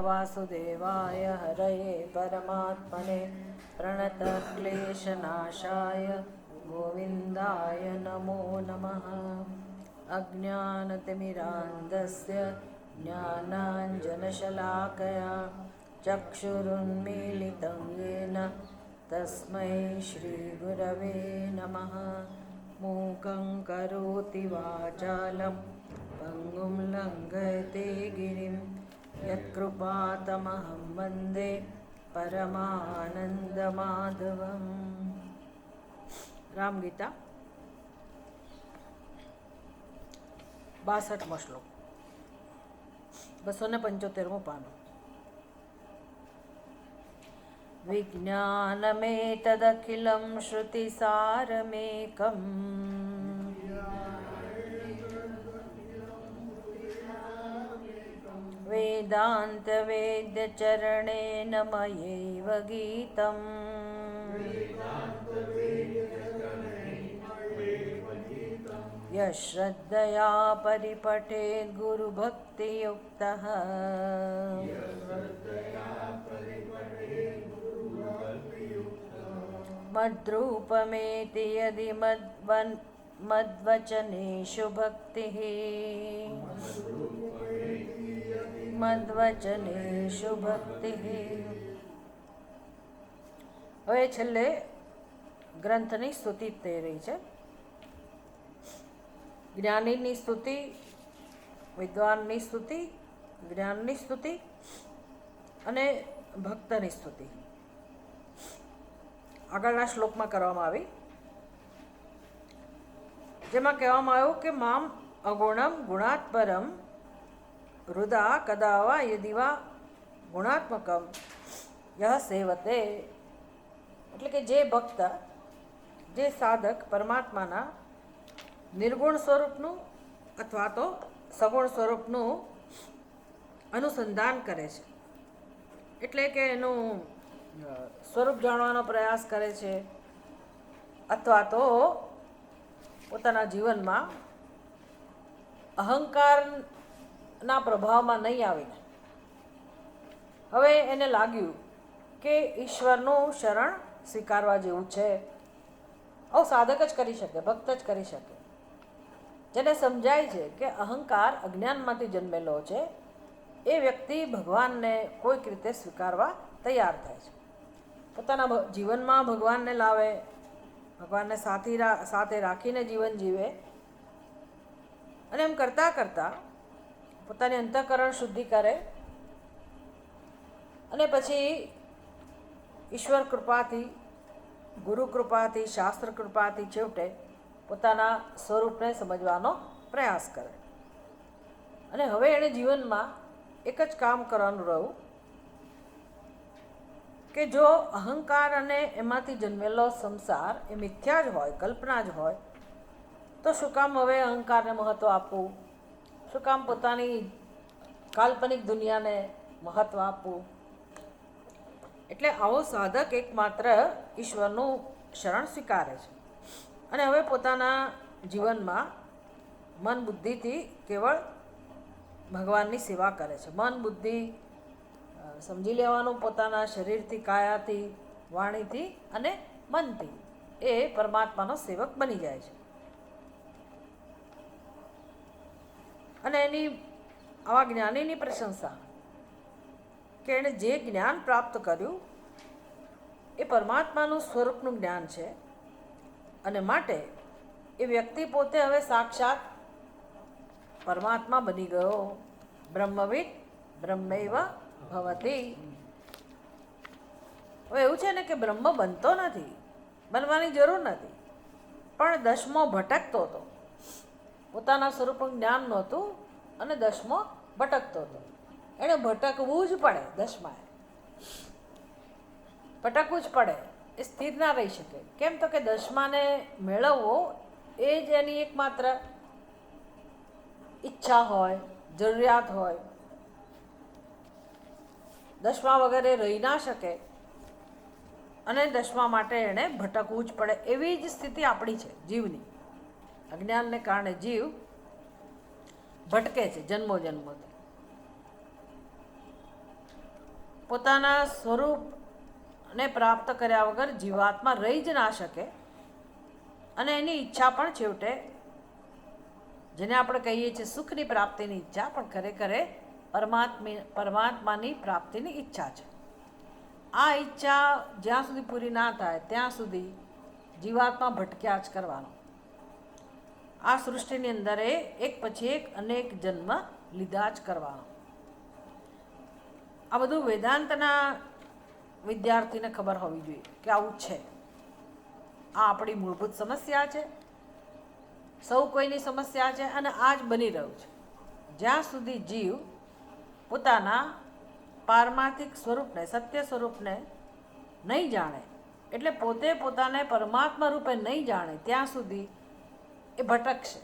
वासुदेवाय हरये परमात्मने प्रणतक्लेशनाशाय गोविन्दाय नमो नमः। अज्ञानतिमिरान्धस्य ज्ञानाञ्जनशलाकया चक्षुरुन्मीलितं येन तस्मै श्रीगुरवे नमः। मूकं करोति वाचालं पङ्गुं लङ्घयते गिरिं यत्कृपातमहं वन्दे परमानन्दमाधवम्। रामगीता 62 श्लोक 275 पानो। विज्ञानमेतदखिलं श्रुतिसारमेकम् वेदान्तवेद्यचरणेन मयैव गीतम्। यश्रद्धया परिपठेत् गुरुभक्तियुक्तः मद्रूपमेति यदि मद्वचनेषु भक्तिः मद्वचनेषु भक्तिः। હવે છેલ્લે ગ્રંથની સ્તુતિ થઈ રહી છે. જ્ઞાનીની સ્તુતિ, વિદ્વાનની સ્તુતિ, જ્ઞાનની સ્તુતિ અને ભક્તની સ્તુતિ આગળના શ્લોકમાં કરવામાં આવી, જેમાં કહેવામાં આવ્યું કે મામ અગુણમ ગુણાત પરમ હૃદા કદાવા યદિવા ગુણાત્મકમ યહ સેવતે. એટલે કે જે ભક્ત, જે સાધક પરમાત્માના નિર્ગુણ સ્વરૂપનું અથવા તો સગુણ સ્વરૂપનું અનુસંધાન કરે છે, એટલે કે એનું સ્વરૂપ જાણવાનો પ્રયાસ કરે છે, અથવા તો પોતાના જીવનમાં અહંકારના પ્રભાવમાં નહીં આવીને હવે એને લાગ્યું કે ઈશ્વરનું શરણ સ્વીકારવા જેવું છે. આવું સાધક જ કરી શકે, ભક્ત જ કરી શકે. જેને સમજાય છે કે અહંકાર અજ્ઞાનમાંથી જન્મેલો છે, એ વ્યક્તિ ભગવાનને કોઈક રીતે સ્વીકારવા તૈયાર થાય છે. પોતાના જીવનમાં ભગવાનને લાવે, ભગવાનને સાથે રાખીને જીવન જીવે, અને એમ કરતાં કરતાં પોતાની અંતઃકરણ શુદ્ધિ કરે, અને પછી ઈશ્વર કૃપાથી, ગુરુ કૃપાથી, શાસ્ત્ર કૃપાથી છેવટે પોતાના સ્વરૂપને સમજવાનો પ્રયાસ કરે. અને હવે એણે જીવનમાં એક જ કામ કરવાનું રહ્યું કે જો અહંકાર અને એમાંથી જન્મેલો સંસાર એ મિથ્યા જ હોય, કલ્પના જ હોય, તો શું કામ હવે અહંકારને મહત્ત્વ આપવું? શું કામ પોતાની કાલ્પનિક દુનિયાને મહત્ત્વ આપવું? એટલે આવો સાધક એકમાત્ર ઈશ્વરનું શરણ સ્વીકારે છે, અને હવે પોતાના જીવનમાં મન બુદ્ધિથી કેવળ ભગવાનની સેવા કરે છે. મન બુદ્ધિ સમજી લેવાનું, પોતાના શરીરથી, કાયાથી, વાણીથી અને મનથી એ પરમાત્માનો સેવક બની જાય છે. અને એની આવા જ્ઞાનીની પ્રશંસા કે એણે જે જ્ઞાન પ્રાપ્ત કર્યું એ પરમાત્માનું સ્વરૂપનું જ્ઞાન છે, અને માટે એ વ્યક્તિ પોતે હવે સાક્ષાત પરમાત્મા બની ગયો. બ્રહ્મવિદ બ્રહ્મૈવ ભવતિ. હવે એવું છે ને કે બ્રહ્મ બનતો નથી, બનવાની જરૂર નથી, પણ દસમો ભટકતો હતો. પોતાના સ્વરૂપનું જ્ઞાન નહોતું અને દસમો ભટકતો હતો. એણે ભટકવું જ પડે, દસમાએ ભટકવું જ પડે. એ સ્થિર ના રહી શકે. કેમ? તો કે દસમાને મેળવવો એ જ એની એકમાત્ર ઈચ્છા હોય, જરૂરિયાત હોય. દસમા વગર એ રહી ના શકે, અને દસમા માટે એણે ભટકવું જ પડે. એવી જ સ્થિતિ આપણી છે જીવની. અજ્ઞાનને કારણે જીવ ભટકે છે જન્મો જન્મોથી. પોતાના સ્વરૂપને પ્રાપ્ત કર્યા વગર જીવાત્મા રહી જ ના શકે અને એની ઈચ્છા પણ છેવટે, જેને આપણે કહીએ છીએ સુખની પ્રાપ્તિની ઈચ્છા, પણ ખરેખર પરમાત્માની પ્રાપ્તિની ઈચ્છા છે. આ ઈચ્છા જ્યાં સુધી પૂરી ના થાય ત્યાં સુધી જીવાત્મા ભટક્યા જ કરવાનો. આ સૃષ્ટિની અંદર એક પછી એક અનેક જન્મ લીધા જ કરવાનો. આ બધું વેદાંતના વિદ્યાર્થીને ખબર હોવી જોઈએ કે આવું છે. આ આપણી મૂળભૂત સમસ્યા છે, સૌ કોઈની સમસ્યા છે અને આ જ બની રહ્યું છે. જ્યાં સુધી જીવ પોતાના પારમાર્થિક સ્વરૂપને, સત્ય સ્વરૂપને નહીં જાણે, એટલે પોતે પોતાને પરમાત્મા રૂપે નહીં જાણે, ત્યાં સુધી એ ભટકશે,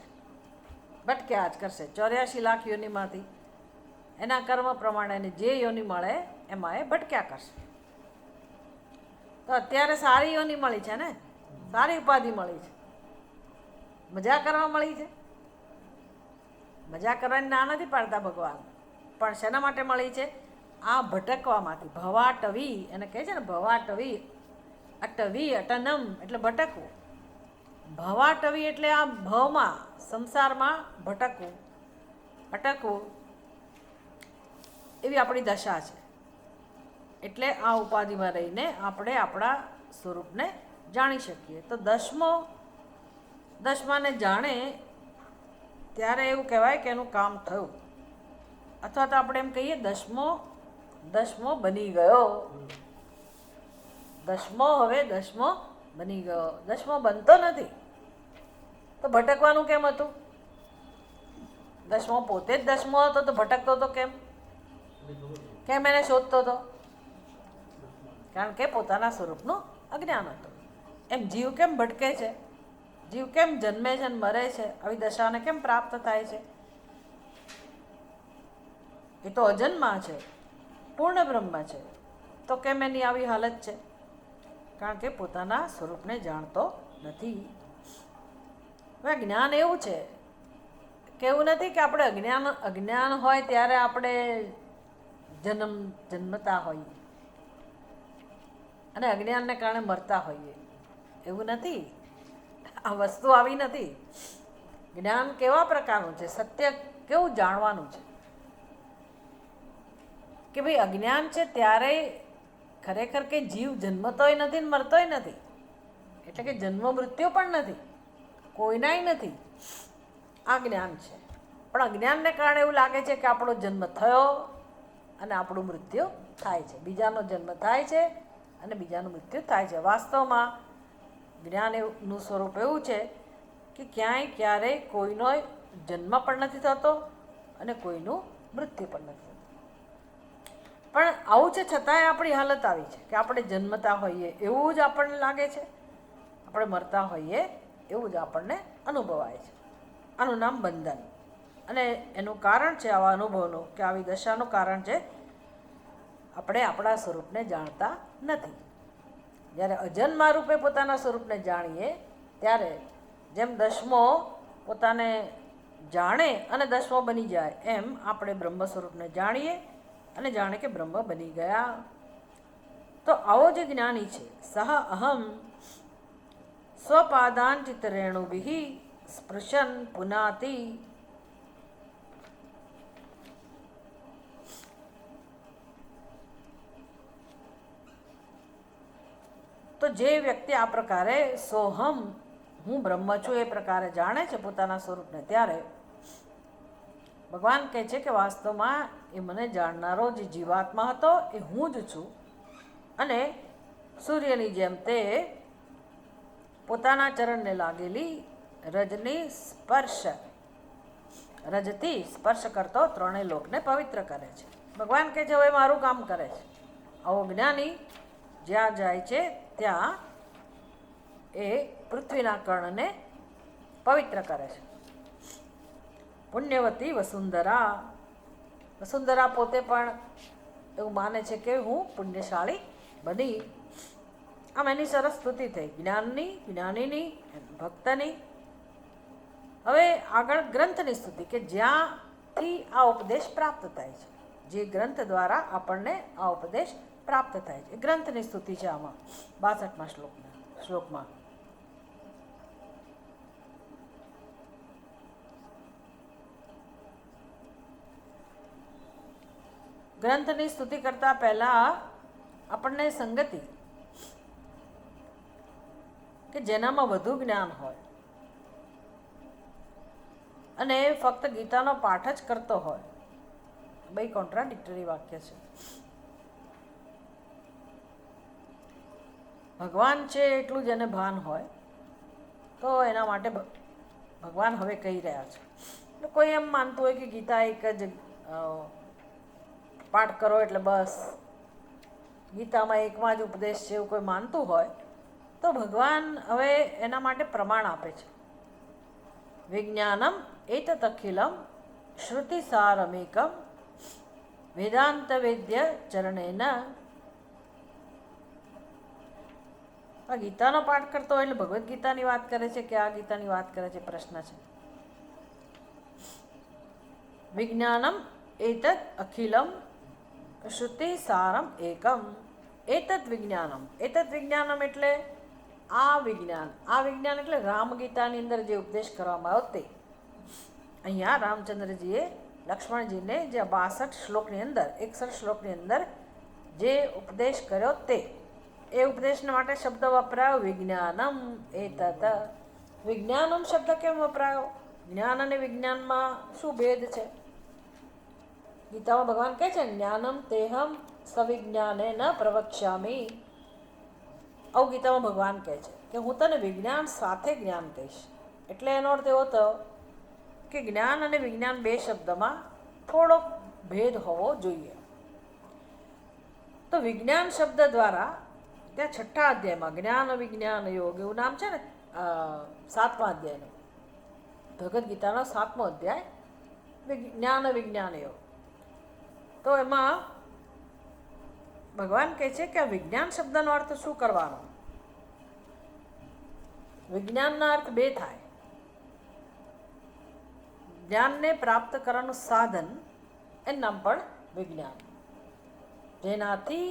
ભટક્યા જ કરશે. 84 લાખ યોનિમાંથી એના કર્મ પ્રમાણે જે યોનિ મળે એમાં એ ભટક્યા કરશે. તો અત્યારે સારી યોનિ મળી છે ને, સારી ઉપાધિ મળી છે, મજા કરવા મળી છે. મજા કરવાની ના નથી પાડતા ભગવાન, પણ શેના માટે મળી છે? આ ભટકવામાંથી. ભવાટવી એને કહે છે ને, ભવાટવી, અટવી, અટનમ એટલે ભટકવું. ભવાટવી એટલે આ ભવમાં, સંસારમાં ભટકવું, અટકવું, એવી આપણી દશા છે. એટલે આ ઉપાધિમાં રહીને આપણે આપણા સ્વરૂપને જાણી શકીએ. તો દસમાને જાણે ત્યારે એવું કહેવાય કે એનું કામ થયું. અથવા તો આપણે એમ કહીએ દસમો બની ગયો. દસમો બની ગયો. દસમો બનતો નથી તો ભટકવાનું કેમ હતું? દસમો પોતે જ દસમો હતો તો ભટકતો હતો કેમ? કેમ એને શોધતો હતો? કારણ કે પોતાના સ્વરૂપનું અજ્ઞાન હતું. એમ જીવ કેમ ભટકે છે? જીવ કેમ જન્મે છે અને મરે છે? આવી દશાને કેમ પ્રાપ્ત થાય છે? એ તો અજન્મા છે, પૂર્ણ બ્રહ્મ છે, તો કેમ એની આવી હાલત છે? કારણ કે પોતાના સ્વરૂપને જાણતો નથી. હવે જ્ઞાન એવું છે કે એવું નથી કે આપણે અજ્ઞાન હોય ત્યારે આપણે જન્મતા હોઈએ અને અજ્ઞાનને કારણે મરતા હોઈએ. એવું નથી. આ વસ્તુ આવી નથી. જ્ઞાન કેવા પ્રકારનું છે? સત્ય કેવું જાણવાનું છે કે ભાઈ અજ્ઞાન છે ત્યારે ખરેખર કે જીવ જન્મતોય નથી ને મરતોય નથી. એટલે કે જન્મ મૃત્યુ પણ નથી, કોઈનાય નથી. આ જ્ઞાન છે. પણ અજ્ઞાનને કારણે એવું લાગે છે કે આપણો જન્મ થયો અને આપણું મૃત્યુ થાય છે. બીજાનો જન્મ થાય છે અને બીજાનું મૃત્યુ થાય છે. વાસ્તવમાં જ્ઞાનનું સ્વરૂપ એવું છે કે ક્યારેય કોઈનો જન્મ પણ નથી થતો અને કોઈનું મૃત્યુ પણ નથી થતું. પણ આવું છે છતાંય આપણી હાલત આવી છે કે આપણે જન્મતા હોઈએ એવું જ આપણને લાગે છે, આપણે મરતા હોઈએ એવું જ આપણને અનુભવાય છે. આનું નામ બંધન. અને એનું કારણ છે આવા અનુભવનું, કે આવી દશાનું કારણ છે આપણે આપણા સ્વરૂપને જાણતા નથી. જ્યારે અજન્મા રૂપે પોતાના સ્વરૂપને જાણીએ ત્યારે જેમ દસમો પોતાને જાણે અને દસમો બની જાય, એમ આપણે બ્રહ્મ સ્વરૂપને જાણીએ અને જાણે કે બ્રહ્મ બની ગયા. તો આવો જે જ્ઞાની છે, સહ અહમ સ્વપાદાંચિત રેણુભિ સ્પૃશન પુનાતિ. તો જે વ્યક્તિ આ પ્રકારે સોહમ, હું બ્રહ્મ છું, એ પ્રકારે જાણે છે પોતાના સ્વરૂપને, ત્યારે ભગવાન કહે છે કે વાસ્તવમાં એ મને જાણનારો જે જીવાત્મા હતો એ હું જ છું. અને સૂર્યની જેમ તે પોતાના ચરણને લાગેલી રજથી સ્પર્શ કરતો ત્રણેય લોકને પવિત્ર કરે છે. ભગવાન કહે છે હવે મારું કામ કરે છે. આવો જ્ઞાની જ્યાં જાય છે ત્યાં એ પૃથ્વીના કર્ણને પવિત્ર કરે છે. પુણ્યવતી વસુંધરા પોતે પણ એવું માને છે કે હું પુણ્યશાળી બની. આમ એની સરસ સ્તુતિ થઈ, જ્ઞાનની, જ્ઞાનીની, ભક્તની. હવે આગળ ગ્રંથની સ્તુતિ, કે જ્યાંથી આ ઉપદેશ પ્રાપ્ત થાય છે, જે ગ્રંથ દ્વારા આપણને આ ઉપદેશ પ્રાપ્ત થાય છે. ગ્રંથની સ્તુતિ છે આમાં 62મા શ્લોકમાં. ગ્રંથની સ્તુતિ કરતા પહેલા આપણને સંગતિ કે જેનામાં વધુ જ્ઞાન હોય અને ફક્ત ગીતાનો પાઠ જ કરતો હોય, બે કોન્ટ્રાડિક્ટરી વાક્ય છે. ભગવાન છે એટલું જેને ભાન હોય તો એના માટે ભગવાન હવે કહી રહ્યા છે. કોઈ એમ માનતું હોય કે ગીતા એક જ પાઠ કરો એટલે બસ ગીતામાં એકમાં જ ઉપદેશ છે એવું કોઈ માનતું હોય તો ભગવાન હવે એના માટે પ્રમાણ આપે છે. વિજ્ઞાનમ એતત અખિલમ શ્રુતિસારમેકમ વેદાંત વેદ્ય ચરણેન. આ ગીતાનો પાઠ કરતો હોય એટલે ભગવદ્ ગીતાની વાત કરે છે કે આ ગીતાની વાત કરે છે? પ્રશ્ન છે. વિજ્ઞાનમ એતત અખિલમ શ્રુતિસારમ એકમ. એતત વિજ્ઞાનમ. એતત વિજ્ઞાનમ એટલે આ વિજ્ઞાન. આ વિજ્ઞાન એટલે રામગીતાની અંદર જે ઉપદેશ કરવામાં આવ્યો તે. અહીંયા રામચંદ્રજીએ લક્ષ્મણજીને જે 62 શ્લોકની અંદર 61 શ્લોકની અંદર જે ઉપદેશ કર્યો તે, એ ઉપદેશના માટે શબ્દ વપરાયો વિજ્ઞાનમ એતત. વિજ્ઞાનમ શબ્દ કેમ વપરાયો? જ્ઞાન અને વિજ્ઞાનમાં શું ભેદ છે? ગીતામાં ભગવાન કહે છે જ્ઞાનમ તેહમ સવિજ્ઞાને ન પ્રવક્ષ્યામિ. આવું ગીતામાં ભગવાન કહે છે કે હું તને વિજ્ઞાન સાથે જ્ઞાન કહીશ. એટલે એનો અર્થ એવો થયો કે જ્ઞાન અને વિજ્ઞાન બે શબ્દમાં થોડોક ભેદ હોવો જોઈએ. તો વિજ્ઞાન શબ્દ દ્વારા ત્યાં 6ઠા અધ્યાયમાં જ્ઞાન વિજ્ઞાન યોગ એવું નામ છે ને, 7મા અધ્યાયનું, ભગવદ્ ગીતાનો 7મો અધ્યાય જ્ઞાન વિજ્ઞાન યોગ. તો એમાં ભગવાન કહે છે કે આ વિજ્ઞાન શબ્દનો અર્થ શું કરવાનો? વિજ્ઞાનના અર્થ બે થાય. જ્ઞાનને પ્રાપ્ત કરવાનું સાધન એનું નામ પણ વિજ્ઞાન, જેનાથી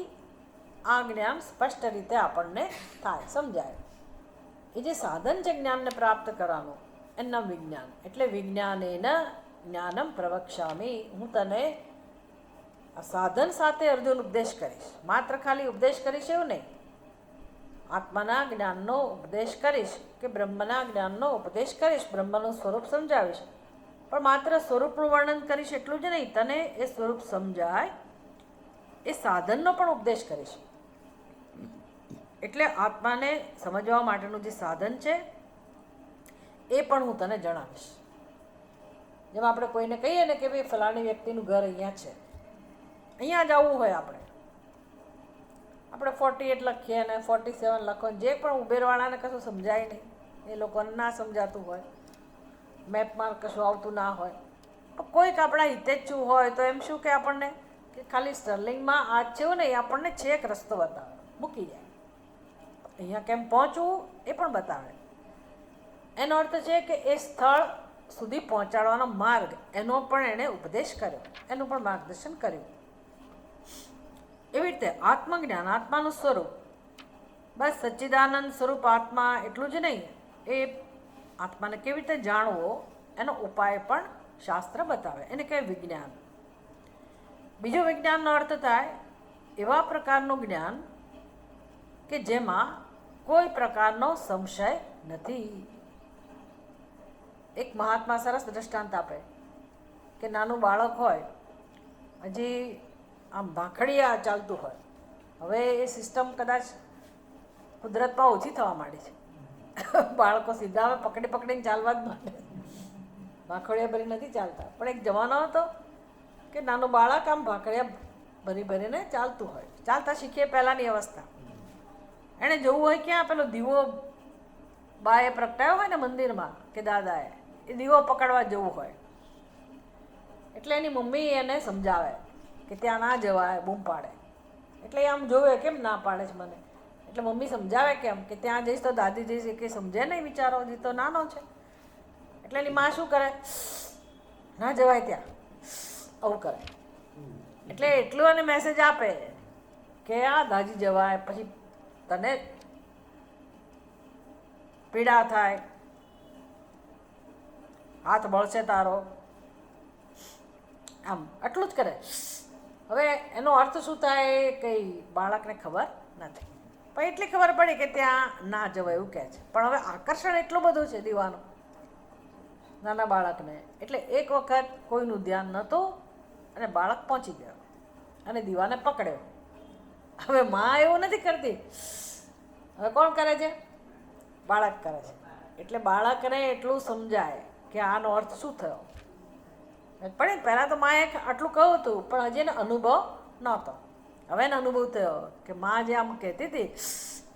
આ જ્ઞાન સ્પષ્ટ રીતે આપણને થાય, સમજાય. એ જે સાધન છે જ્ઞાનને પ્રાપ્ત કરવાનું એનું નામ વિજ્ઞાન. એટલે વિજ્ઞાનેન જ્ઞાનમ પ્રવક્ષ્યામિ. હું તને આ સાધન સાથે અર્જુન ઉપદેશ કરીશ. માત્ર ખાલી ઉપદેશ કરીશ એવું નહીં, આત્માના જ્ઞાનનો ઉપદેશ કરીશ કે બ્રહ્મના જ્ઞાનનો ઉપદેશ કરીશ, બ્રહ્મનું સ્વરૂપ સમજાવીશ. પણ માત્ર સ્વરૂપનું વર્ણન કરીશ એટલું જ નહીં, તને એ સ્વરૂપ સમજાય એ સાધનનો પણ ઉપદેશ કરીશ. એટલે આત્માને સમજવા માટેનું જે સાધન છે એ પણ હું તને જણાવીશ. જેમ આપણે કોઈને કહીએ ને કે ભાઈ ફલાણી વ્યક્તિનું ઘર અહીંયા છે, અહીંયા જવું હોય આપણે 48 લખીએ અને 47 લખો, જે પણ ઉબેરવાળાને કશું સમજાય નહીં, એ લોકોને ના સમજાતું હોય, મેપમાં કશું આવતું ના હોય, તો કોઈક આપણા હિતેચ્છુ હોય તો એમ શું કે આપણને કે ખાલી સ્ટર્લિંગમાં આ છે ને એ આપણને છેક રસ્તો બતાવે, મૂકી જાય. અહીંયા કેમ પહોંચવું એ પણ બતાવે. એનો અર્થ છે કે એ સ્થળ સુધી પહોંચાડવાનો માર્ગ એનો પણ એણે ઉપદેશ કર્યો, એનું પણ માર્ગદર્શન કર્યું. એવી રીતે આત્મજ્ઞાન, આત્માનું સ્વરૂપ, બસ સચ્ચિદાનંદ સ્વરૂપ આત્મા એટલું જ નહીં, એ આત્માને કેવી રીતે જાણવો એનો ઉપાય પણ શાસ્ત્ર બતાવે, એને કહે વિજ્ઞાન. બીજો વિજ્ઞાનનો અર્થ થાય એવા પ્રકારનું જ્ઞાન કે જેમાં કોઈ પ્રકારનો સંશય નથી. એક મહાત્મા સરસ દ્રષ્ટાંત આપે કે નાનું બાળક હોય, હજી આમ ભાખડિયા ચાલતું હોય. હવે એ સિસ્ટમ કદાચ કુદરતમાં ઓછી થવા માંડી છે. બાળકો સીધા હવે પકડી પકડીને ચાલવા જ માંડે, ભાખડિયા ભરી નથી ચાલતા. પણ એક જમાનો હતો કે નાનું બાળક આમ ભાખડિયા ભરી ભરીને ચાલતું હોય. ચાલતા શીખીએ પહેલાંની અવસ્થા. એણે જોવું હોય ક્યાં પેલો દીવો બાએ પ્રગટાયો હોય ને મંદિરમાં કે દાદાએ, એ દીવો પકડવા જવું હોય. એટલે એની મમ્મી એને સમજાવે કે ત્યાં ના જવાય, બૂમ પાડે. એટલે એ આમ જોવે કેમ ના પાડે છે મને. એટલે મમ્મી સમજાવે કેમ કે ત્યાં જઈશ તો દાદી જઈશ, એ કંઈ સમજે નહીં બિચારો, હજી તો નાનો છે. એટલે એની માં શું કરે, ના જવાય ત્યાં, આવું કરે. એટલે એટલું એને મેસેજ આપે કે આ દાજી જવાય, પછી તને પીડા થાય, હાથ બળશે તારો, આમ આટલું જ કરે. હવે એનો અર્થ શું થાય કંઈ બાળકને ખબર નથી, પણ એટલી ખબર પડી કે ત્યાં ના જવાય એવું કહે છે. પણ હવે આકર્ષણ એટલું બધું છે દીવાનું નાના બાળકને, એટલે એક વખત કોઈનું ધ્યાન નહોતું અને બાળક પહોંચી ગયો અને દીવાને પકડ્યો. હવે માં એવું નથી કરતી, હવે કોણ કરે છે? બાળક કરે છે. એટલે બાળકને એટલું સમજાય કે આનો અર્થ શું થયો. પણ પહેલાં તો માએ આટલું કહ્યું હતું, પણ હજી એને અનુભવ નહોતો. હવે એને અનુભવ થયો કે માં જે આમ કહેતી હતી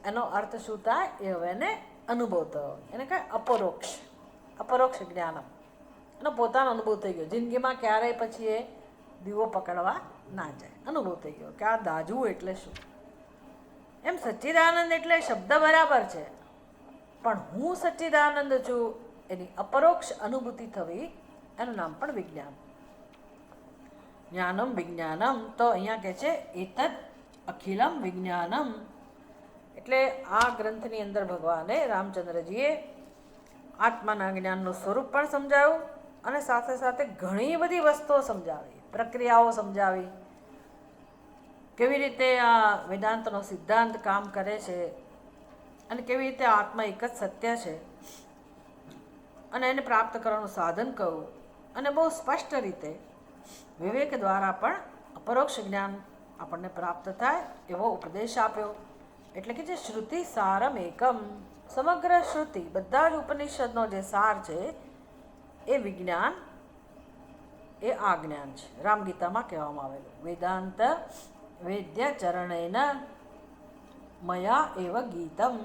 એનો અર્થ શું થાય એ હવે એને અનુભવ થયો. એને કહે અપરોક્ષ જ્ઞાનમ. એનો પોતાનો અનુભવ થઈ ગયો. જિંદગીમાં ક્યારેય પછી એ દીવો પકડવા ના જાય. અનુભવ થઈ ગયો કે આ દાજવું એટલે શું. એમ સચ્ચિદાનંદ એટલે શબ્દ બરાબર છે, પણ હું સચ્ચિદાનંદ છું એની અપરોક્ષ અનુભૂતિ થવી, એનું નામ પણ વિજ્ઞાન. જ્ઞાનમ વિજ્ઞાનમ. તો અહીંયા કહે છે એતદ અખિલમ વિજ્ઞાનમ. એટલે આ ગ્રંથની અંદર ભગવાને રામચંદ્રજીએ આત્માના જ્ઞાનનું સ્વરૂપ પણ સમજાવ્યું અને સાથે સાથે ઘણી બધી વસ્તુઓ સમજાવી, પ્રક્રિયાઓ સમજાવી, કેવી રીતે આ વેદાંતનો સિદ્ધાંત કામ કરે છે અને કેવી રીતે આત્મા એક જ સત્ય છે અને એને પ્રાપ્ત કરવાનું સાધન કહું. અને બહુ સ્પષ્ટ રીતે વિવેક દ્વારા પણ અપરોક્ષ જ્ઞાન આપણને પ્રાપ્ત થાય એવો ઉપદેશ આપ્યો. એટલે કે જે શ્રુતિ સારમ એકમ, સમગ્ર શ્રુતિ બધા જ ઉપનિષદનો જે સાર છે એ વિજ્ઞાન, એ આ જ્ઞાન છે. રામગીતામાં કહેવામાં આવેલું વેદાંત વેદ્ય ચરણેન મયા એવ ગીતમ.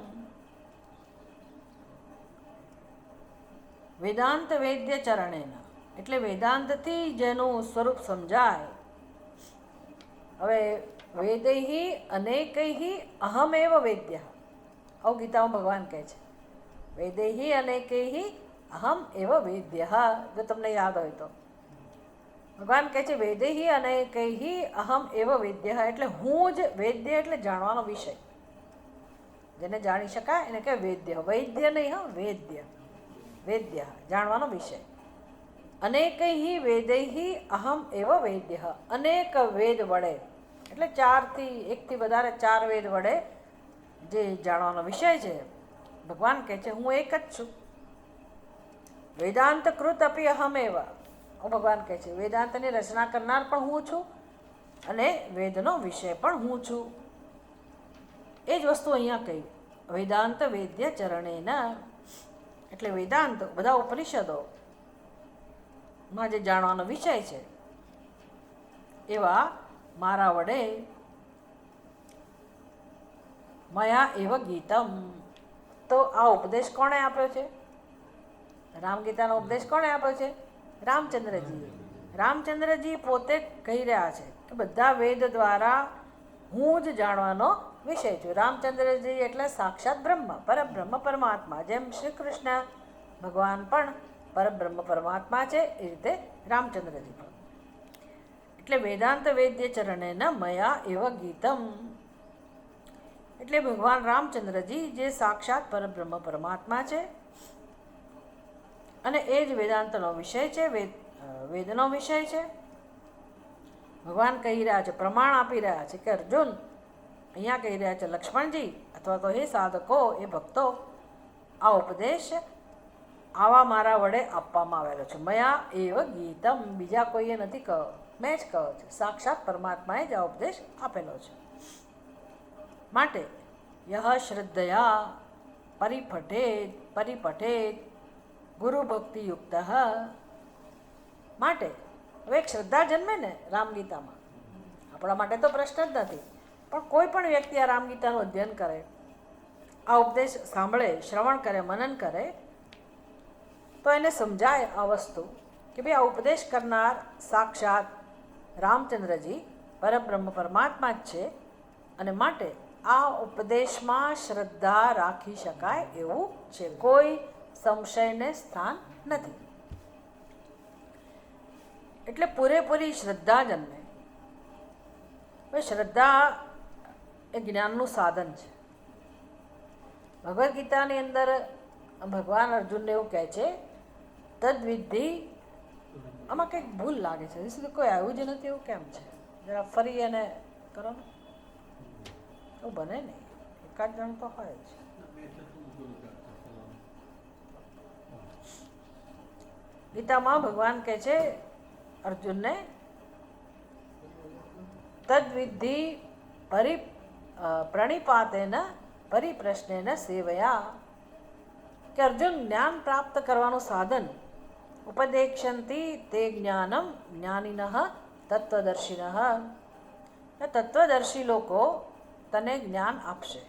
વેદાંત વેદ્ય ચરણેન એટલે વેદાંતથી જેનું સ્વરૂપ સમજાય. હવે વેદૈહિ અનેકૈહિ અહમેવ વેદ્ય, આવું ગીતામાં ભગવાન કહે છે. વેદૈહિ અનેકૈહિ અહમ એવ વેદ્ય. જો તમને યાદ હોય તો ભગવાન કહે છે વેદૈહિ અનેકૈહિ અહમ એવ વેદ્ય, એટલે હું જ વેદ્ય, એટલે જાણવાનો વિષય, જેને જાણી શકાય એને કહે વેદ્ય. વૈદ્ય નહીં, હા વેદ્ય. વેદ્ય જાણવાનો વિષય. અનેકૈહિ વેદૈહિ અહમ એવ વેદ્ય. અનેક વેદ વડે એટલે 1થી વધારે 4 વેદ વડે જે જાણવાનો વિષય છે, ભગવાન કહે છે હું એક જ છું. વેદાંત કૃત અપી અહમ એવ. ભગવાન કહે છે વેદાંતની રચના કરનાર પણ હું છું અને વેદનો વિષય પણ હું છું. એ જ વસ્તુ અહીંયા કહી. વેદાંત વેદ્ય ચરણેના એટલે વેદાંત બધા ઉપનિષદોમાં જે જાણવાનો વિષય છે એવા મારા વડે મયા એવ ગીતમ. તો આ ઉપદેશ કોણે આપ્યો છે? રામગીતાનો ઉપદેશ કોણે આપ્યો છે? રામચંદ્રજીએ. રામચંદ્રજી પોતે કહી રહ્યા છે કે બધા વેદ દ્વારા હું જ જાણવાનો વિષય છું. રામચંદ્રજી એટલે સાક્ષાત બ્રહ્મ, પરબ્રહ્મ પરમાત્મા. જેમ શ્રી કૃષ્ણ ભગવાન પણ પરબ્રહ્મ પરમાત્મા છે, એ રીતે રામચંદ્રજી પણ. એટલે વેદાંત વેદ્ય ચરણે ન મયા એવ ગીતમ. એટલે ભગવાન રામચંદ્રજી જે સાક્ષાત પરબ્રહ્મ પરમાત્મા છે અને એ જ વેદાંતનો વિષય છે, વેદનો વિષય છે. ભગવાન કહી રહ્યા છે, પ્રમાણ આપી રહ્યા છે કે અર્જુન, અહીંયા કહી રહ્યા છે લક્ષ્મણજી અથવા તો હે સાધકો, એ ભક્તો, આ ઉપદેશ આવા મારા વડે આપવામાં આવેલો છે. મયા એવ ગીતમ. બીજા કોઈએ નથી કહો, મેં જ કહો છે. સાક્ષાત પરમાત્માએ જ આ ઉપદેશ આપેલો છે. માટે યહ શ્રદ્ધયા પરિપઠેત ગુરુ ભક્તિયુક્ત. માટે હવે એક શ્રદ્ધા જન્મે ને રામગીતામાં. આપણા માટે તો પ્રશ્ન જ નથી, પણ કોઈ પણ વ્યક્તિ આ રામગીતાનું અધ્યયન કરે, આ ઉપદેશ સાંભળે, શ્રવણ કરે, મનન કરે, તો એને સમજાય આ વસ્તુ કે ભાઈ આ ઉપદેશ કરનાર સાક્ષાત રામચંદ્રજી પરબ્રહ્મ પરમાત્મા જ છે અને માટે આ ઉપદેશમાં શ્રદ્ધા રાખી શકાય એવું છે. કોઈ સંશયને સ્થાન નથી. એટલે પૂરેપૂરી શ્રદ્ધા જન્મે. હવે શ્રદ્ધા એ જ્ઞાનનું સાધન છે. ભગવદ્ ગીતાની અંદર ભગવાન અર્જુનને એવું કહે છે, તદ્વિધિ. આમાં કંઈક ભૂલ લાગે છે, હજી સુધી કોઈ આવ્યું જ નથી, એવું કેમ છે? જરા ફરી એને કરો ને. એવું બને નહીં, એકાદ જણ તો હોય જ. ગીતામાં ભગવાન કહે છે અર્જુનને, તદ્વિધિ પ્રણિપાતેન પરિપ્રશ્નેન સેવયા, કે અર્જુન જ્ઞાન પ્રાપ્ત કરવાનું સાધન ઉપદેક્ષંતિ તે જ્ઞાનમ જ્ઞાનિનઃ તત્વદર્શિનઃ, તત્વદર્શી લોકો તને જ્ઞાન આપશે.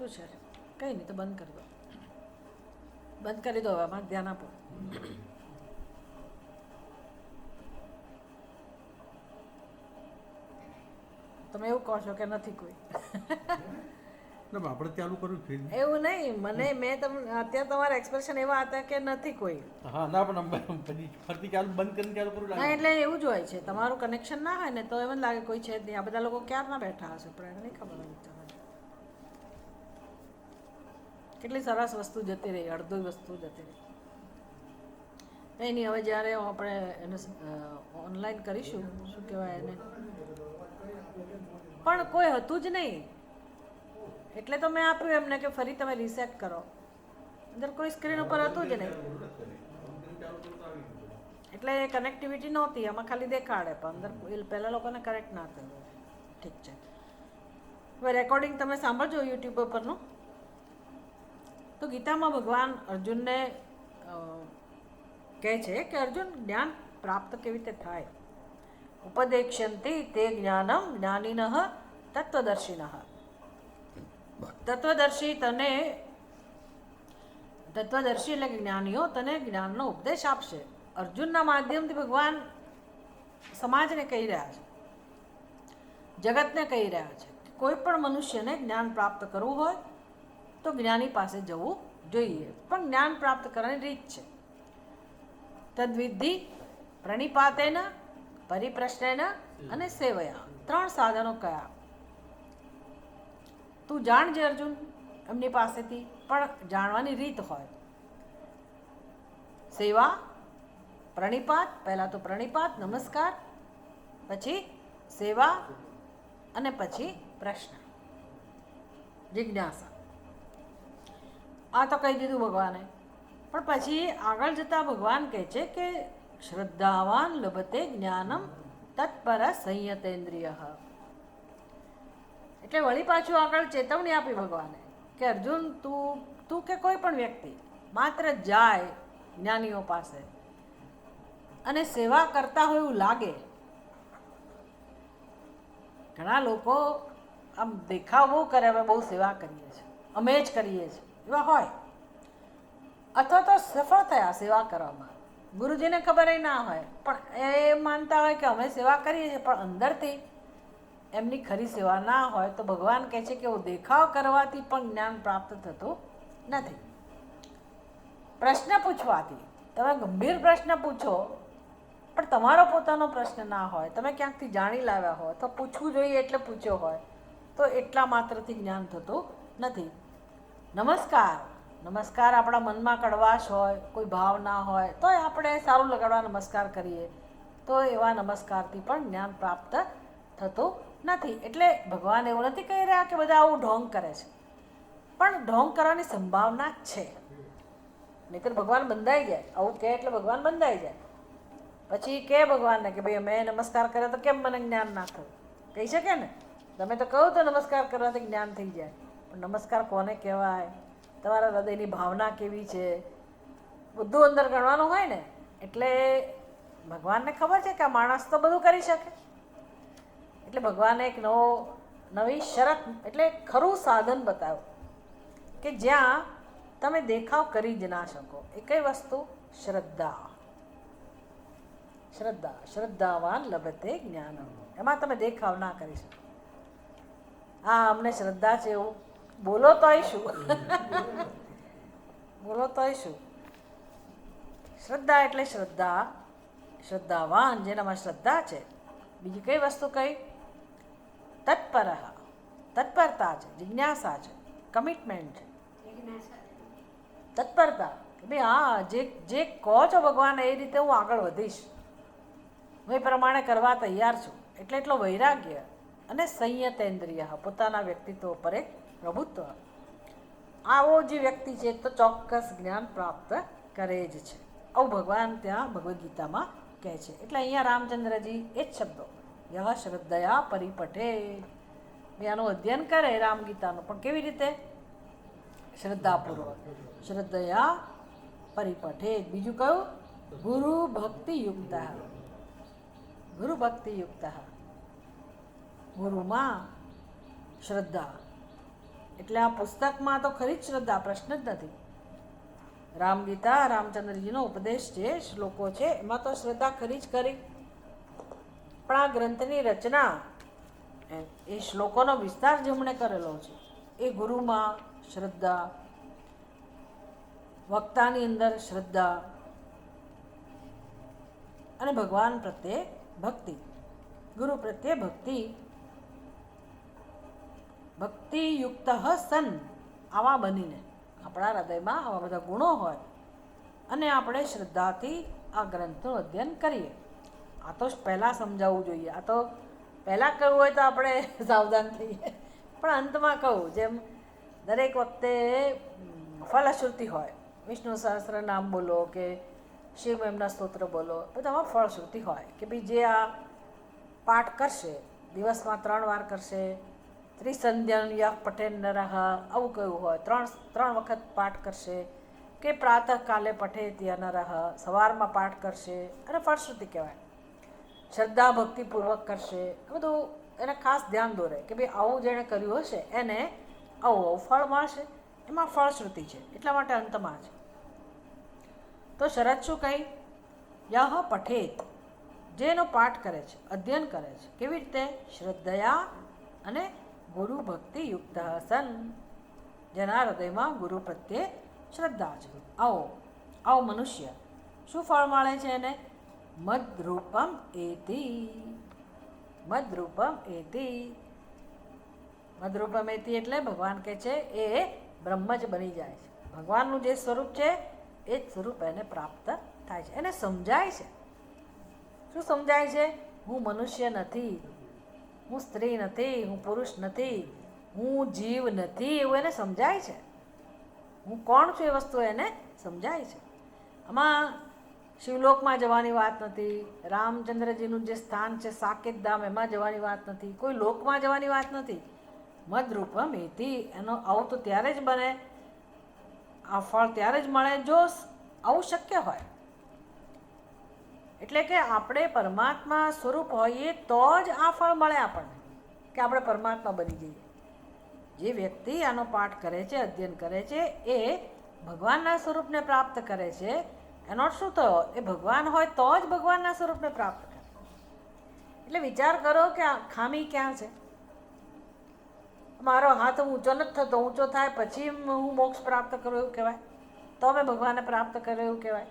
શું છે? કંઈ નહીં, તો બંધ કરી દો, બંધ કરી દો. હવે આમાં ધ્યાન આપો. તમે એવું કહો છો કે નથી કોઈ? આપણે ચાલુ કર્યું એવું નહીં, મને મેં અત્યારે તમારા એક્સપ્રેશન એવા હતા કે નથી કોઈ. હા ના, પણ ફરતી ચાલુ બંધ કરીને ચાલુ કરું. હા, એટલે એવું જ હોય છે. તમારું કનેક્શન ના હોય ને તો એમ જ લાગે કોઈ છે જ નહીં. આ બધા લોકો ક્યારના બેઠા હશે, પણ એને નહીં ખબર હોય. કેટલી સરસ વસ્તુ જતી રહી, અડધી વસ્તુ જતી રહી. કંઈ નહીં, હવે જ્યારે આપણે એને ઓનલાઈન કરીશું, શું કહેવાય એને, પણ કોઈ હતું જ નહીં એટલે તો મેં આપ્યું એમને કે ફરી તમે રીસેટ કરો. અંદર કોઈ સ્ક્રીન ઉપર હતું જ નહીં એટલે કનેક્ટિવિટી નહોતી. આમાં ખાલી દેખાડે, પણ અંદર પહેલાં લોકોને કનેક્ટ ના થયું. ઠીક છે, હવે રેકોર્ડિંગ તમે સાંભળજો યુટ્યુબ ઉપરનું. તો ગીતામાં ભગવાન અર્જુનને કહે છે કે અર્જુન, જ્ઞાન પ્રાપ્ત કેવી રીતે થાય? ઉપદેક્ષ્યંતિ તે જ્ઞાનમ જ્ઞાનિનઃ તત્વદર્શિનઃ. તત્વદર્શી એટલે જ્ઞાનીઓ તને જ્ઞાનનો ઉપદેશ આપશે. અર્જુનના માધ્યમથી ભગવાન સમાજને કહી રહ્યા છે, જગતને કહી રહ્યા છે કે કોઈ પણ મનુષ્યને જ્ઞાન પ્રાપ્ત કરવું હોય તો જ્ઞાની પાસે જવું જોઈએ. પણ જ્ઞાન પ્રાપ્ત કરવાની રીત છે. તદ્વિધિ પ્રણિપાતેન પરિપ્રશ્નેન અને સેવયા. 3 સાધનો કયા? તું જાણજે અર્જુન એમની પાસેથી, પણ જાણવાની રીત હોય. સેવા, પ્રણિપાત. પહેલાં તો પ્રણિપાત, નમસ્કાર, પછી સેવા અને પછી પ્રશ્ન, જિજ્ઞાસા. આ તો કહી દીધું ભગવાને. પણ પછી આગળ જતાં ભગવાન કહે છે કે શ્રદ્ધાવાન લભતે જ્ઞાનમ તત્પર સંયતેન્દ્રિય. એટલે વળી પાછું આગળ ચેતવણી આપી ભગવાને કે અર્જુન, તું કે કોઈ પણ વ્યક્તિ માત્ર જાય જ્ઞાનીઓ પાસે અને સેવા કરતા હોય એવું લાગે. ઘણા લોકો આમ દેખાવ બહુ કરે, અમે બહુ સેવા કરીએ છીએ, અમે જ કરીએ છીએ, એવા હોય. અથવા તો સફળ થયા સેવા કરવામાં, ગુરુજીને ખબર ના હોય, પણ એ માનતા હોય કે અમે સેવા કરીએ છીએ, પણ અંદરથી એમની ખરી સેવા ના હોય. તો ભગવાન કહે છે કે દેખાવ કરવાથી પણ જ્ઞાન પ્રાપ્ત થતું નથી. પ્રશ્ન પૂછવાથી, તમે ગંભીર પ્રશ્ન પૂછો પણ તમારો પોતાનો પ્રશ્ન ના હોય, તમે ક્યાંકથી જાણી લાવ્યા હોય તો પૂછવું જોઈએ એટલે પૂછ્યો હોય, તો એટલા માત્રથી જ્ઞાન થતું નથી. નમસ્કાર આપણા મનમાં કડવાશ હોય, કોઈ ભાવ ના હોય, તો આપણે સારું લગાડવા નમસ્કાર કરીએ, તો એવા નમસ્કારથી પણ જ્ઞાન પ્રાપ્ત થતું નથી. એટલે ભગવાન એવું નથી કહી રહ્યા કે બધા આવું ઢોંગ કરે છે, પણ ઢોંગ કરવાની સંભાવના છે. નહીંતર ભગવાન બંધાઈ જાય. આવું કહે એટલે ભગવાન બંધાઈ જાય. પછી કહે ભગવાનને કે ભાઈ મેં નમસ્કાર કર્યો તો કેમ મને જ્ઞાન ના થયું? કહી શકે ને, તમે તો કહો તો નમસ્કાર કરવાથી જ્ઞાન થઈ જાય. પણ નમસ્કાર કોને કહેવાય? તમારા હૃદયની ભાવના કેવી છે, બધું અંદર ગણવાનું હોય ને. એટલે ભગવાનને ખબર છે કે આ માણસ તો બધું કરી શકે, એટલે ભગવાને એક નવી શરત એટલે ખરું સાધન બતાવ્યું કે જ્યાં તમે દેખાવ કરી જ ના શકો. એ કઈ વસ્તુ? શ્રદ્ધા. શ્રદ્ધા શ્રદ્ધાવાન લભતે જ્ઞાન. એમાં તમે દેખાવ ના કરી શકો. હા, અમને શ્રદ્ધા છે એવું બોલો તોય શું બોલો તોય શું. શ્રદ્ધા એટલે શ્રદ્ધા, શ્રદ્ધાવાન જેનામાં શ્રદ્ધા છે. બીજી કઈ વસ્તુ કઈ? તત્પર, તત્પરતા છે, જિજ્ઞાસા છે, કમિટમેન્ટ છે, તત્પરતા કે ભાઈ હા જે કહો છો ભગવાન એ રીતે હું આગળ વધીશ, હું એ પ્રમાણે કરવા તૈયાર છું. એટલે એટલો વૈરાગ્ય અને સંયતેન્દ્રિય, પોતાના વ્યક્તિત્વ પર એક પ્રભુત્વ. આવો જે વ્યક્તિ છે તો ચોક્કસ જ્ઞાન પ્રાપ્ત કરે જ છે. આવું ભગવાન ત્યાં ભગવદ્ ગીતામાં કહે છે. એટલે અહીંયા રામચંદ્રજી એ જ શબ્દો યહ શ્રદ્ધયા પરિપઠે, આનું અધ્યયન કરે રામ ગીતાનું, પણ કેવી રીતે? શ્રદ્ધાપૂર્વક. શ્રદ્ધયા પરિપઠે. બીજું કયું? ગુરુ ભક્તિયુક્ત. ગુરુ ભક્તિયુક્ત, ગુરુમાં શ્રદ્ધા. એટલે આ પુસ્તકમાં તો ખરી જ શ્રદ્ધા, પ્રશ્ન જ નથી. રામ ગીતા રામચંદ્રજીનો ઉપદેશ છે, શ્લોકો છે, એમાં તો શ્રદ્ધા ખરી જ ખરી. પણ આ ગ્રંથની રચના, એ શ્લોકોનો વિસ્તાર જેમણે કરેલો છે એ ગુરુમાં શ્રદ્ધા, વક્તાની અંદર શ્રદ્ધા અને ભગવાન પ્રત્યે ભક્તિ, ગુરુ પ્રત્યે ભક્તિ. ભક્તિયુક્ત સન, આવા બનીને આપણા હૃદયમાં આવા બધા ગુણો હોય અને આપણે શ્રદ્ધાથી આ ગ્રંથનું અધ્યયન કરીએ. આ તો પહેલાં સમજાવવું જોઈએ. આ તો પહેલાં કહ્યું હોય તો આપણે સાવધાન થઈએ, પણ અંતમાં કહું જેમ દરેક વખતે ફલશ્રુતિ હોય, વિષ્ણુ સહસ્ત્ર નામ બોલો કે શિવ એમના સ્તોત્ર બોલો, બધામાં ફળશ્રુતિ હોય કે ભાઈ જે આ પાઠ કરશે, દિવસમાં 3 વાર કરશે, ત્રિસંધ્યન યઃ પઠેન નરઃ, આવું કયું હોય, 3 વખત પાઠ કરશે, કે પ્રાતઃકાલે પઠેત્ય નરઃ, સવારમાં પાઠ કરશે, અને ફળશ્રુતિ કહેવાય. શ્રદ્ધા ભક્તિપૂર્વક કરશે, બધું એને ખાસ ધ્યાન દોરે કે ભાઈ આવું જેણે કર્યું હશે એને આવું ફળ મળશે. એમાં ફળશ્રુતિ છે, એટલા માટે અંતમાં છે. તો શરત શું કહી? યહ પઠેત, જેનો પાઠ કરે છે, અધ્યયન કરે છે. કેવી રીતે? શ્રદ્ધયા અને ગુરુ ભક્તિયુક્ત સન, જેના હૃદયમાં ગુરુ પ્રત્યે શ્રદ્ધા છે. આવો મનુષ્ય શું ફળ મળે છે એને? મદ્રૂપમ એતિ. મદ્રૂપમ એતિ. મદ્રૂપમ એતિ એટલે ભગવાન કહે છે એ બ્રહ્મ જ બની જાય છે. ભગવાનનું જે સ્વરૂપ છે એ જ સ્વરૂપ એને પ્રાપ્ત થાય છે. એને સમજાય છે. શું સમજાય છે? હું મનુષ્ય નથી, હું સ્ત્રી નથી, હું પુરુષ નથી, હું જીવ નથી, એવું એને સમજાય છે. હું કોણ છું એ વસ્તુ એને સમજાય છે. આમાં શિવલોકમાં જવાની વાત નથી, રામચંદ્રજીનું જે સ્થાન છે સાકેત ધામ એમાં જવાની વાત નથી, કોઈ લોકમાં જવાની વાત નથી. મદરૂપમ એતિ, એનો આવું તો ત્યારે જ બને, આ ફળ ત્યારે જ મળે જો આવું શક્ય હોય. એટલે કે આપણે પરમાત્મા સ્વરૂપ હોઈએ તો જ આ ફળ મળે આપણને, કે આપણે પરમાત્મા બની જઈએ. જે વ્યક્તિ આનો પાઠ કરે છે, અધ્યયન કરે છે, એ ભગવાનના સ્વરૂપને પ્રાપ્ત કરે છે. એનો અર્થ શું થયો? એ ભગવાન હોય તો જ ભગવાનના સ્વરૂપને પ્રાપ્ત કરે. એટલે વિચાર કરો કે આ ખામી ક્યાં છે? મારો હાથ ઊંચો નથી થતો, ઊંચો થાય પછી હું મોક્ષ પ્રાપ્ત કરું એવું કહેવાય? તો મેં ભગવાનને પ્રાપ્ત કર્યો એવું કહેવાય?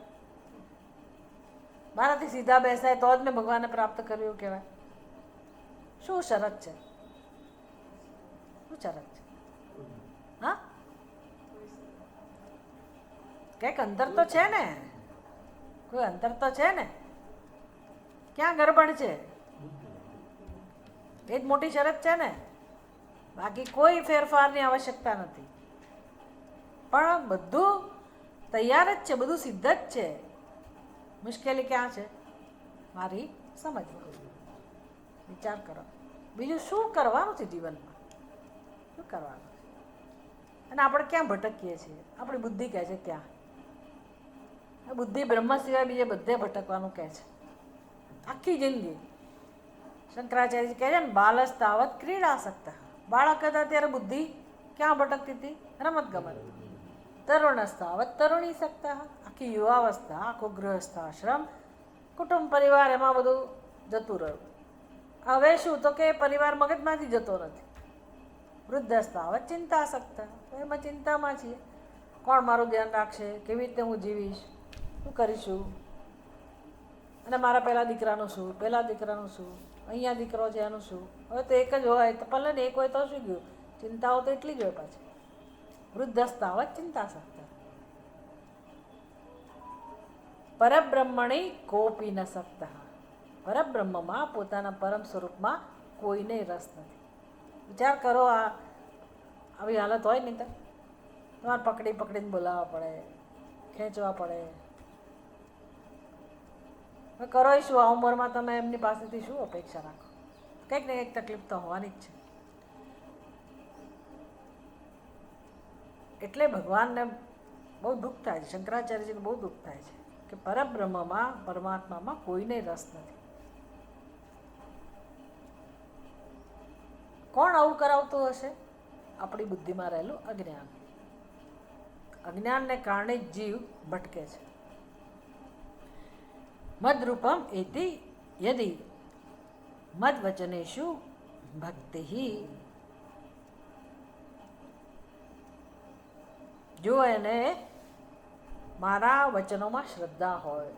મારાથી સીધા બેસાય તો જ મેં ભગવાનને પ્રાપ્ત કર્યું એવું કહેવાય? શું શરત છે? શું શરત છે? હા, કંઈક અંતર તો છે ને, કોઈ અંતર તો છે ને. ક્યાં ગરબડ છે? એ જ મોટી શરત છે ને, બાકી કોઈ ફેરફારની આવશ્યકતા નથી. પણ બધું તૈયાર જ છે, બધું સિદ્ધ જ છે. મુશ્કેલી ક્યાં છે? મારી સમજ. વિચાર કરો, બીજું શું કરવાનું છે જીવનમાં? શું કરવાનું છે? અને આપણે ક્યાં ભટકીએ છીએ? આપણી બુદ્ધિ કહે છે ત્યાં. આ બુદ્ધિ બ્રહ્મ સિવાય બીજે બધે ભટકવાનું કહે છે આખી જિંદગી. શંકરાચાર્યજી કહે છે ને, બાલસ્તાવત ક્રીડાસક્ત. બાળક હતા ત્યારે બુદ્ધિ ક્યાં ભટકતી હતી? રમત ગમત. તરુણસ્તાવત તરુણી સક્તા. આખી યુવાવસ્થા, આખો ગૃહસ્થાશ્રમ, કુટુંબ પરિવાર, એમાં બધું જતું રહ્યું. હવે શું તો કે પરિવાર મગજમાંથી જતો નથી. વૃદ્ધસ્તાવત ચિંતાસક્ત. એમાં ચિંતામાં છીએ, કોણ મારું ધ્યાન રાખશે, કેવી રીતે હું જીવીશ, શું કરીશું, અને મારા પહેલાં દીકરાનું શું, પહેલાં દીકરાનું શું, અહીંયા દીકરો છે એનું શું. હવે તો એક જ હોય તો ભલે ને એક હોય તો શું ગયું, ચિંતાઓ તો એટલી જ હોય પાછી. વૃદ્ધસ્તાવત ચિંતાસક્ત. પરબ્રહ્મણી કોપી ન સક્તા. પરબ્રહ્મમાં, પોતાના પરમ સ્વરૂપમાં કોઈને રસ નથી. વિચાર કરો, આવી હાલત હોય નહીં તો તમારે પકડીને બોલાવવા પડે, ખેંચવા પડે. હવે કરો શું? આ ઉંમરમાં તમે એમની પાસેથી શું અપેક્ષા રાખો? કંઈક ને કંઈક તકલીફ તો હોવાની જ છે. એટલે ભગવાનને બહુ દુઃખ થાય છે, શંકરાચાર્યજીને બહુ દુઃખ થાય છે કે પરબ્રહ્મમાં, પરમાત્મામાં કોઈને રસ નથી. કોણ આવું કરાવતું હશે? આપણી બુદ્ધિમાં રહેલું અજ્ઞાન. અજ્ઞાનને કારણે જીવ ભટકે છે. મદરૂપમ એતિ યદિ મદવચનેષુ ભક્તિ. જો એને મારા વચનોમાં શ્રદ્ધા હોય,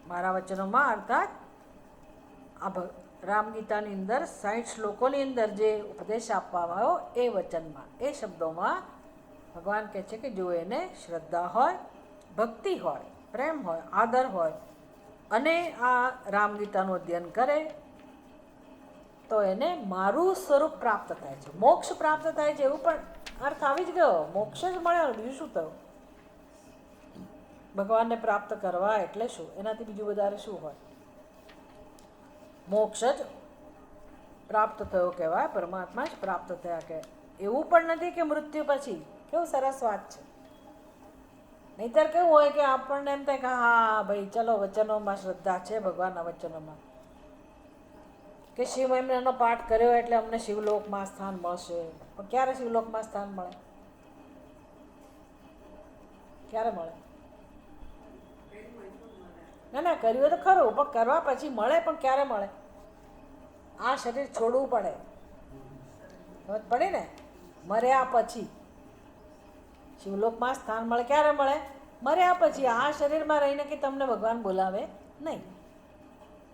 મારા વચનોમાં અર્થાત આ રામગીતાની અંદર 60 શ્લોકોની અંદર જે ઉપદેશ આપવામાં આવ્યો એ વચનમાં, એ શબ્દોમાં ભગવાન કહે છે કે જો એને શ્રદ્ધા હોય, ભક્તિ હોય, પ્રેમ હોય, આદર હોય અને આ રામગીતાનું અધ્યયન કરે તો એને મારું સ્વરૂપ પ્રાપ્ત થાય છે, મોક્ષ પ્રાપ્ત થાય છે. એવું પણ અર્થ આવી જ ગયો, મોક્ષ જ મળ્યો, બીજું શું થયું? ભગવાનને પ્રાપ્ત કરવા એટલે શું? એનાથી બીજું વધારે શું હોય? મોક્ષ જ પ્રાપ્ત થયો કહેવાય, પરમાત્મા જ પ્રાપ્ત થયા કે. એવું પણ નથી કે મૃત્યુ પછી. કેવું સરસ વાત છે. નહીંતર કેવું હોય કે આપણને એમ થાય કે હા ભાઈ ચલો વચનોમાં શ્રદ્ધા છે, ભગવાનના વચનોમાં, કે શિવ એમનો પાઠ કર્યો એટલે અમને શિવલોકમાં સ્થાન મળશે. પણ ક્યારે શિવલોકમાં સ્થાન મળે? ક્યારે મળે? ના કર્યું તો ખરું, પણ કરવા પછી મળે, પણ ક્યારે મળે? આ શરીર છોડવું પડે, સમજ પડે ને? મર્યા પછી શિવલોકમાં સ્થાન મળે. ક્યારે મળે? મર્યા પછી. આ શરીરમાં રહીને કે તમને ભગવાન બોલાવે નહીં.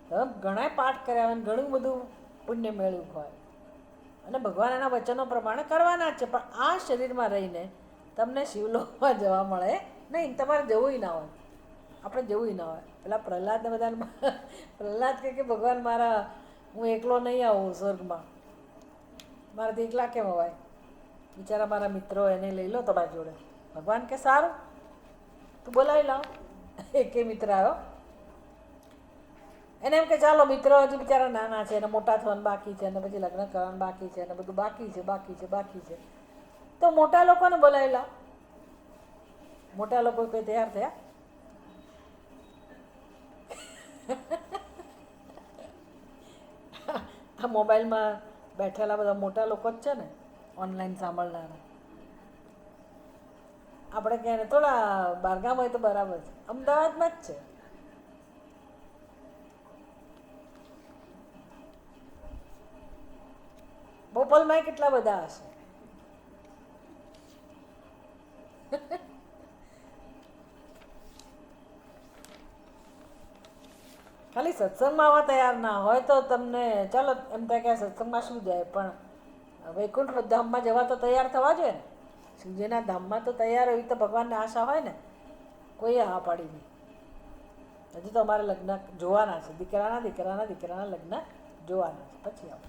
તમે ઘણા પાઠ કર્યા હોય, ઘણું બધું પુણ્ય મેળવ્યું હોય અને ભગવાન એના વચનો પ્રમાણે કરવાના જ છે, પણ આ શરીરમાં રહીને તમને શિવલોકમાં જવા મળે નહીં. તમારે જવું ના હોય, આપણે જવું ના હોય. પેલા પ્રહલાદને બધાને પ્રહલાદ કે ભગવાન મારા, હું એકલો નહીં આવું સ્વર્ગમાં, મારાથી એકલા કેમ અવાય? બિચારા મારા મિત્રો એને લઈ લો તમારી જોડે. ભગવાન કે સારું, તું બોલાવી લાવ. એકે મિત્ર આવ્યો, એને એમ કે ચાલો મિત્રો હજી બિચારા નાના છે, એને મોટા થવાનું બાકી છે, અને પછી લગ્ન કરવાનું બાકી છે, અને બધું બાકી છે. તો મોટા લોકોને બોલાવી લાવ. મોટા લોકો કોઈ તૈયાર થયા? આ મોબાઈલમાં બેઠેલા બધા મોટા લોકો જ છે ને, ઓનલાઈન સાંભળનારા. આપણે ક્યાં ને થોડા બહારગામ હોય તો બરાબર છે, અમદાવાદમાં જ છે. બોપલમાં કેટલા બધા હશે. ખાલી સત્સંગમાં આવવા તૈયાર ના હોય તો તમને ચાલો એમ થાય કે સત્સંગમાં શું જાય, પણ વૈકુંઠ ધામમાં જવા તો તૈયાર થવા જોઈએ ને. શિવજીના ધામમાં તો તૈયાર એવી તો ભગવાનને આશા હોય ને. કોઈએ હા પાડી નહીં. હજી તો અમારે લગ્ન જોવાના છે, દીકરાના લગ્ન જોવાના છે, પછી આવો.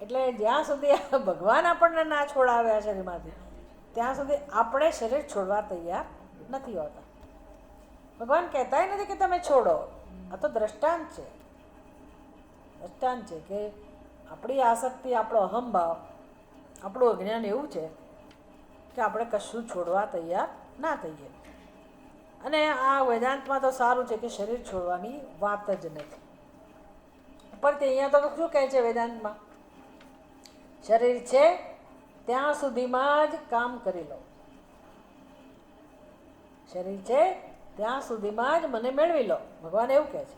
એટલે જ્યાં સુધી ભગવાન આપણને ના છોડાવે આ શરીરમાંથી, ત્યાં સુધી આપણે શરીર છોડવા તૈયાર નથી હોતા. ભગવાન કહેતા નથી કે તમે છોડો. આ તો દ્રષ્ટાંત છે કે આપણી આસક્તિ, આપણો અહંભાવ આપણું અજ્ઞાન એવું છે કે આપણે કશું છોડવા તૈયાર ના થઈએ. અને આ વેદાંતમાં તો સારું છે કે શરીર છોડવાની વાત જ નથી. પણ તે અહીંયા તો શું કહે છે વેદાંતમાં? શરીર છે ત્યાં સુધીમાં જ કામ કરી લો. શરીર છે ત્યાં સુધીમાં જ મને મેળવી લો, ભગવાન એવું કહે છે.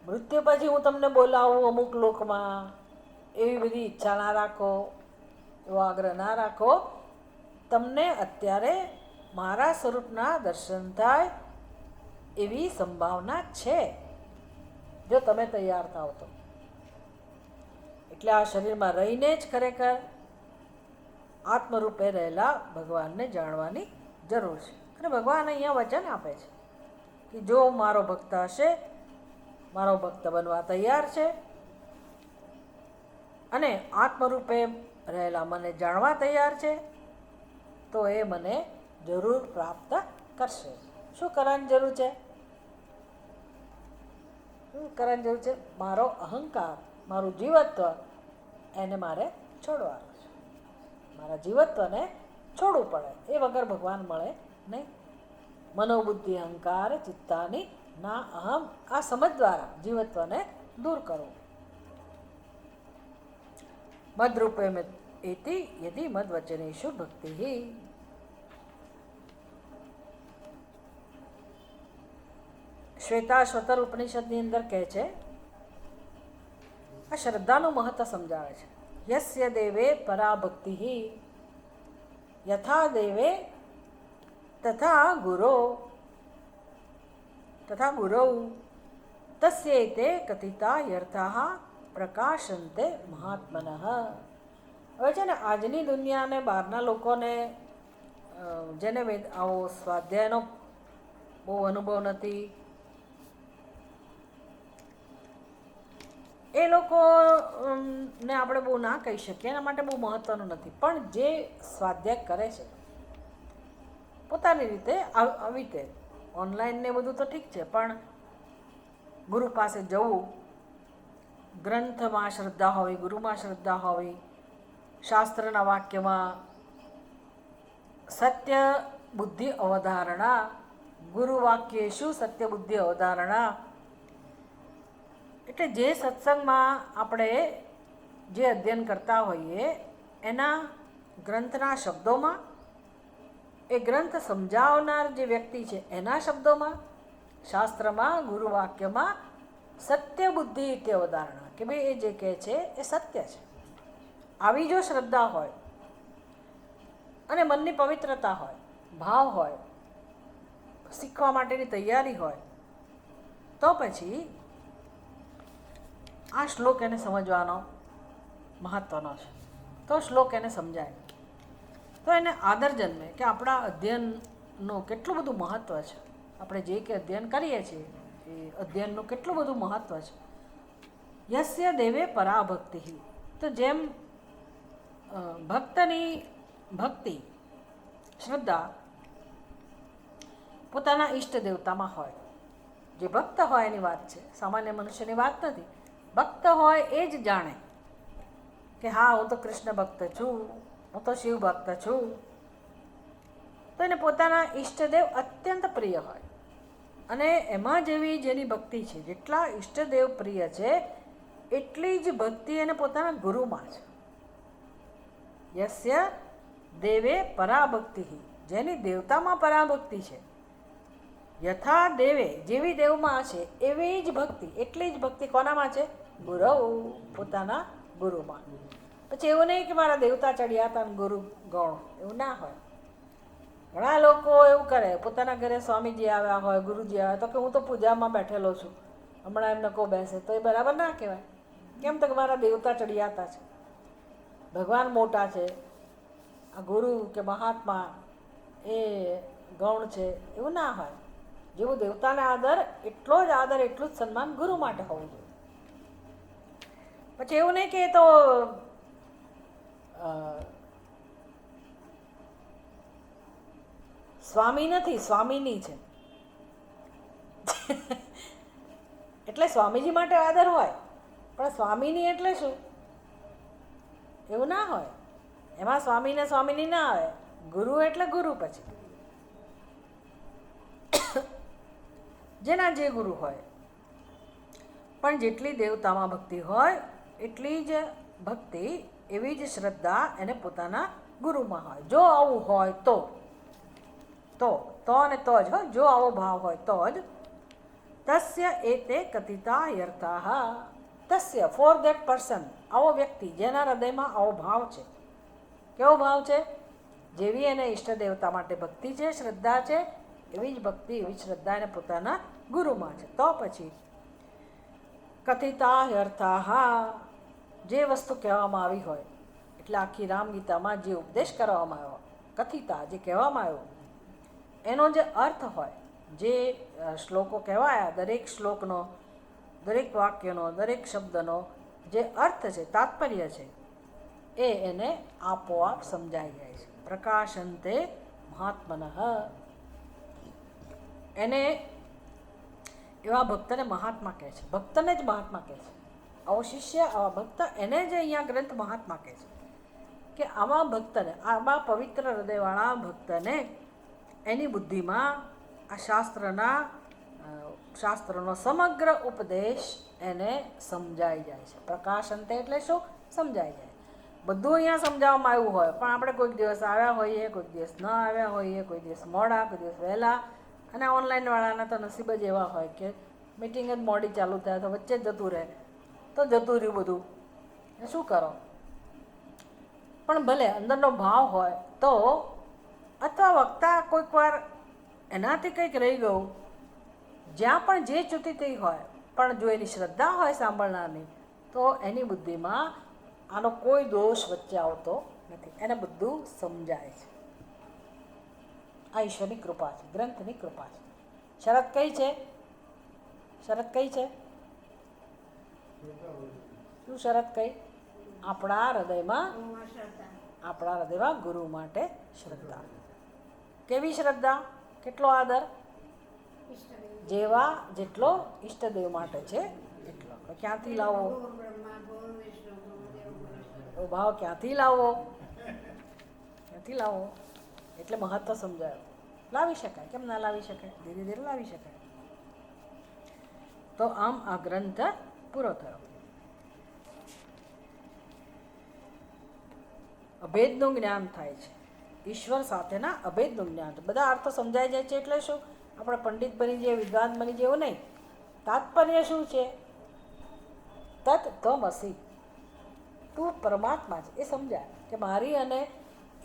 મૃત્યુ પછી હું તમને બોલાવું અમુક લોકમાં, એવી બધી ઈચ્છા ના રાખો, એવો આગ્રહ ના રાખો. તમને અત્યારે મારા સ્વરૂપના દર્શન થાય એવી સંભાવના છે, જો તમે તૈયાર થાવ તો. એટલે આ શરીરમાં રહીને જ ખરેખર આત્મરૂપે રહેલા ભગવાનને જાણવાની જરૂર છે. અને ભગવાન અહીંયા વચન આપે છે કે જો મારો ભક્ત હશે, મારો ભક્ત બનવા તૈયાર છે અને આત્મરૂપે રહેલા મને જાણવા તૈયાર છે, તો એ મને જરૂર પ્રાપ્ત કરશે. શું કરવાની જરૂર છે? શું કરવાની જરૂર છે? મારો અહંકાર, મારું જીવત્વ, એને મારે છોડવાનું છે. મારા જીવત્વને છોડવું પડે, એ વગર ભગવાન મળે નહીં. મનોબુદ્ધિ અહંકાર ચિત્તાની ના અહમ, આ સમજ દ્વારા જીવત્વને દૂર કરવું. મદરૂપે એતિ યદિ મદવચનેષુ ભક્તિ. શ્વેતાશ્વતર ઉપનિષદની અંદર કહે છે, આ શ્રદ્ધાનું મહત્વ સમજાવે છે. યસ્ય દેવે પરા ભક્તિ યથા દેવે તથા ગુરૌ તસ્યૈતે કથિતા યર્થાઃ પ્રકાશન્તે મહાત્મનઃ. હવે છે ને આજની દુનિયાને, બહારના લોકોને, જેને આવો સ્વાધ્યાયનો બહુ અનુભવ નથી, એ લોકોને આપણે બહુ ના કહી શકીએ, એના માટે બહુ મહત્ત્વનું નથી. પણ જે સ્વાધ્યાય કરે છે પોતાની રીતે, આવી રીતે ઓનલાઈન ને બધું તો ઠીક છે, પણ ગુરુ પાસે જવું, ગ્રંથમાં શ્રદ્ધા હોવી, ગુરુમાં શ્રદ્ધા હોવી, શાસ્ત્રના વાક્યમાં સત્ય બુદ્ધિ અવધારણા, ગુરુ વાક્યેષુ સત્ય બુદ્ધિ અવધારણા. એટલે જે સત્સંગમાં આપણે જે અધ્યયન કરતા હોઈએ એના ગ્રંથના શબ્દોમાં, એ ગ્રંથ સમજાવનાર જે વ્યક્તિ છે એના શબ્દોમાં, શાસ્ત્રમાં, ગુરુવાક્યમાં સત્ય બુદ્ધિ ઇતિ અવધારણા, કે ભાઈ એ જે કહે છે એ સત્ય છે. આવી જો શ્રદ્ધા હોય અને મનની પવિત્રતા હોય, ભાવ હોય, શીખવા માટેની તૈયારી હોય, તો પછી આ શ્લોક એને સમજવાનો મહત્ત્વનો છે. તો શ્લોક એને સમજાય તો એને આદર જન્મે કે આપણા અધ્યયનનું કેટલું બધું મહત્ત્વ છે. આપણે જે કે અધ્યયન કરીએ છીએ એ અધ્યયનનું કેટલું બધું મહત્ત્વ છે. યસ્ય દેવે પરાભક્તિ. તો જેમ ભક્તની ભક્તિ, શ્રદ્ધા પોતાના ઈષ્ટ દેવતામાં હોય, જે ભક્ત હોય એની વાત છે, સામાન્ય મનુષ્યની વાત નથી. ભક્ત હોય એ જ જાણે કે હા, હું તો કૃષ્ણ ભક્ત છું, હું તો શિવ ભક્ત છું. તો એને પોતાના ઈષ્ટદેવ અત્યંત પ્રિય હોય, અને એમાં જેની ભક્તિ છે, જેટલા ઈષ્ટદેવ પ્રિય છે એટલી જ ભક્તિ એને પોતાના ગુરુમાં છે. યસ્ય દેવે પરાભક્તિ, જેની દેવતામાં પરાભક્તિ છે, યથા દેવે, જેવી દેવમાં છે એવી જ ભક્તિ, એટલી જ ભક્તિ કોનામાં છે? ગુરુ, પોતાના ગુરુમાં. પછી એવું નહીં કે મારા દેવતા ચડ્યા હતા ને ગુરુ ગૌણ, એવું ના હોય. ઘણા લોકો એવું કરે, પોતાના ઘરે સ્વામીજી આવ્યા હોય, ગુરુજી આવ્યા, તો કે હું તો પૂજામાં બેઠેલો છું, હમણાં એમને કહો બેસે, તો એ બરાબર ના કહેવાય. કેમ? તો કે મારા દેવતા ચડિયાતા છે, ભગવાન મોટા છે, આ ગુરુ કે મહાત્મા એ ગૌણ છે, એવું ના હોય. જેવું દેવતાને આદર, એટલો જ આદર, એટલું જ સન્માન ગુરુ માટે હોવું જોઈએ. પછી એવું નહીં કે એ તો સ્વામી નથી, સ્વામીની છે એટલે સ્વામીજી માટે આદર હોય, પણ સ્વામીની એટલે શું? એવું ના હોય. એમાં સ્વામી ને સ્વામીની ના આવે. ગુરુ એટલે ગુરુ પછી જેના જે ગુરુ હોય. પણ જેટલી દેવતામાં ભક્તિ હોય એટલી જ ભક્તિ, એવી જ શ્રદ્ધા એને પોતાના ગુરુમાં હોય. જો આવું હોય તો અને તો જ હોય. જો આવો ભાવ હોય તો જ. તસ્ય એતે કથિતા યર્થાઃ. તસ્ય ફોર ધેટ પર્સન, આવો વ્યક્તિ જેના હૃદયમાં આવો ભાવ છે. કેવો ભાવ છે? જેવી એને ઈષ્ટ દેવતા માટે ભક્તિ છે, શ્રદ્ધા છે, એવી જ ભક્તિ, એવી જ શ્રદ્ધા એને પોતાના ગુરુમાં છે. તો પછી કથિતા યર્થાઃ, જે વસ્તુ કહેવામાં આવી હોય, એટલે આખી રામગીતામાં જે ઉપદેશ કરવામાં આવ્યો, કથિતા જે કહેવામાં આવ્યો, એનો જે અર્થ હોય, જે શ્લોકો કહેવાયા, દરેક શ્લોકનો, દરેક વાક્યનો, દરેક શબ્દનો જે અર્થ છે, તાત્પર્ય છે, એ એને આપોઆપ સમજાઈ જાય છે. પ્રકાશંતે મહાત્મનઃ. એને એવા ભક્તને મહાત્મા કહે છે. ભક્તને જ મહાત્મા કહે છે. આવો શિષ્ય, આવા ભક્ત, એને જ અહીંયા ગ્રંથ મહાત્મા કહે છે. કે આવા ભક્તને, આવા પવિત્ર હૃદયવાળા ભક્તને એની બુદ્ધિમાં આ શાસ્ત્રનો સમગ્ર ઉપદેશ એને સમજાઈ જાય છે. પ્રકાશંતે એટલે શું? સમજાઈ જાય. બધું અહીંયા સમજાવવામાં આવ્યું હોય, પણ આપણે કોઈક દિવસ આવ્યા હોઈએ, કોઈક દિવસ ન આવ્યા હોઈએ, કોઈ દિવસ મોડા, કોઈ દિવસ વહેલા. અને ઓનલાઈનવાળાના તો નસીબ જ એવા હોય કે મિટિંગ જ મોડી ચાલુ થાય તો વચ્ચે જ જતું રહે, તો જતું રહ્યું બધું. એ શું કરો? પણ ભલે અંદરનો ભાવ હોય તો, અથવા વક્તા કોઈક વાર એનાથી કંઈક રહી ગયું, જ્યાં પણ જે ચૂતી થઈ હોય, પણ જો એની શ્રદ્ધા હોય સાંભળનારની, તો એની બુદ્ધિમાં આનો કોઈ દોષ વચ્ચે આવતો નથી. એને બધું સમજાય છે. આ ઈશ્વરની કૃપા છે, ગ્રંથની કૃપા છે. શરત કઈ છે? શરત કઈ છે? શું શરત કઈ? આપણા હૃદયમાં ગુરુ માટે શ્રદ્ધા. કેવી શ્રદ્ધા? કેટલો આદર? જેટલો ઈષ્ટદેવ માટે છે એટલો. ક્યાંથી લાવો એવો ભાવ? ક્યાંથી લાવો? એટલે મહત્વ સમજાયો. લાવી શકાય, કેમ ના લાવી શકાય? ધીરે ધીરે લાવી શકાય. તો આમ આ ગ્રંથ પૂરો થયો. અભેદનું જ્ઞાન થાય છે. ઈશ્વર સાથેના અભેદનું જ્ઞાન. બધા અર્થો સમજાઈ જાય છે. એટલે શું? આપણે પંડિત બની જઈએ, વિદ્વાન બની જઈએ એવું નહીં. તાત્પર્ય શું છે? તત ત્વમસી, તું પરમાત્મા છે એ સમજાય. કે મારી અને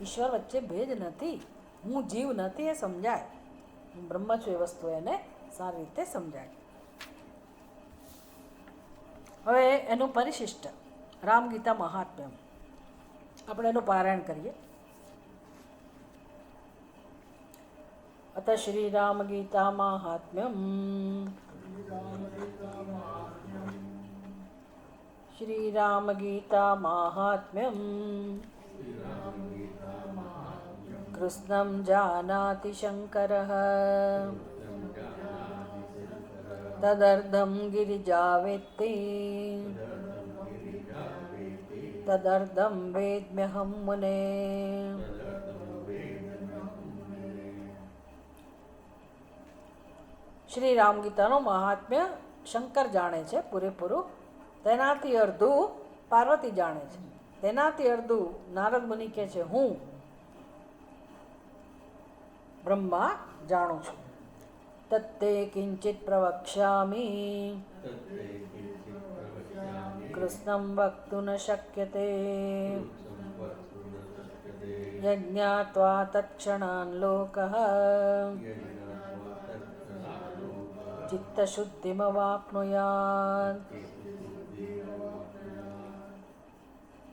ઈશ્વર વચ્ચે ભેદ નથી, હું જીવ નથી, એ સમજાય. હું બ્રહ્મ છું એ વસ્તુ એને સારી રીતે સમજાય. હવે એનું પરિશિષ્ટ રામગીતા મહાત્મ્ય, આપણે એનું પારાયણ કરીએ. અત શ્રી રામ ગીતા મહાત્મ્યમ. શ્રી રામ ગીતા મહાત્મ્યમ. કૃષ્ણં જાનાતિ શંકરઃ તદર્ધં ગિરિજા વેત્તિ તદર્ધં વેદ્મ્યહં મુને. શ્રી રામ ગીતાનું મહાત્મ્ય શંકર જાણે છે પૂરેપૂરું. તેનાથી અડધું પાર્વતી જાણે છે. તેનાથી અડધું નારદ મુનિ કહે છે હું બ્રહ્મા જાણું છું. તત્તે કિંચિત પ્રવક્ષ્યામિ કૃષ્ણં વક્તું ન શક્યતે યજ્ઞાત્વા તત્ક્ષણાન લોકઃ ચિત્તશુદ્ધિમવાપ્નુયાત.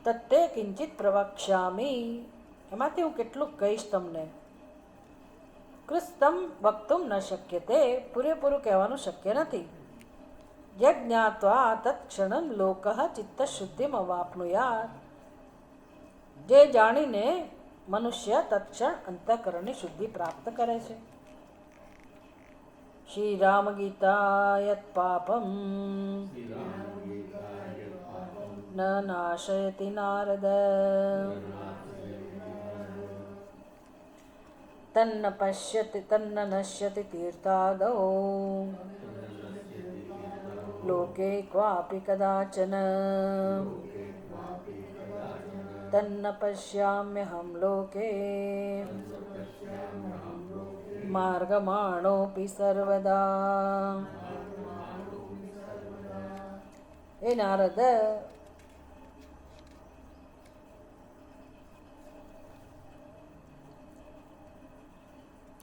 તત્તે કિંચિત પ્રવક્ષ્યામિ, એમાંથી હું કેટલુંક કહીશ તમને. કૃષ્ણં વક્તું ન શક્યતે, પૂરેપૂરું કહેવાનું શક્ય નથી. યજ્ઞાત્વા તત્ક્ષણં લોકઃ ચિત્તશુદ્ધિમવાપ્નુયાત, જે જાણીને મનુષ્ય તત્ક્ષણ અંતઃકરણની શુદ્ધિ પ્રાપ્ત કરે છે. શ્રી રામ ગીતા યત પાપમ ન નાશયતિ નારદ तन्न पश्यति तन्न नश्यति तीर्थादौ लोके क्वापि कदाचन तन्न पश्याम्यहं लोके मार्गमाणोऽपि सर्वदा. એ નારદ,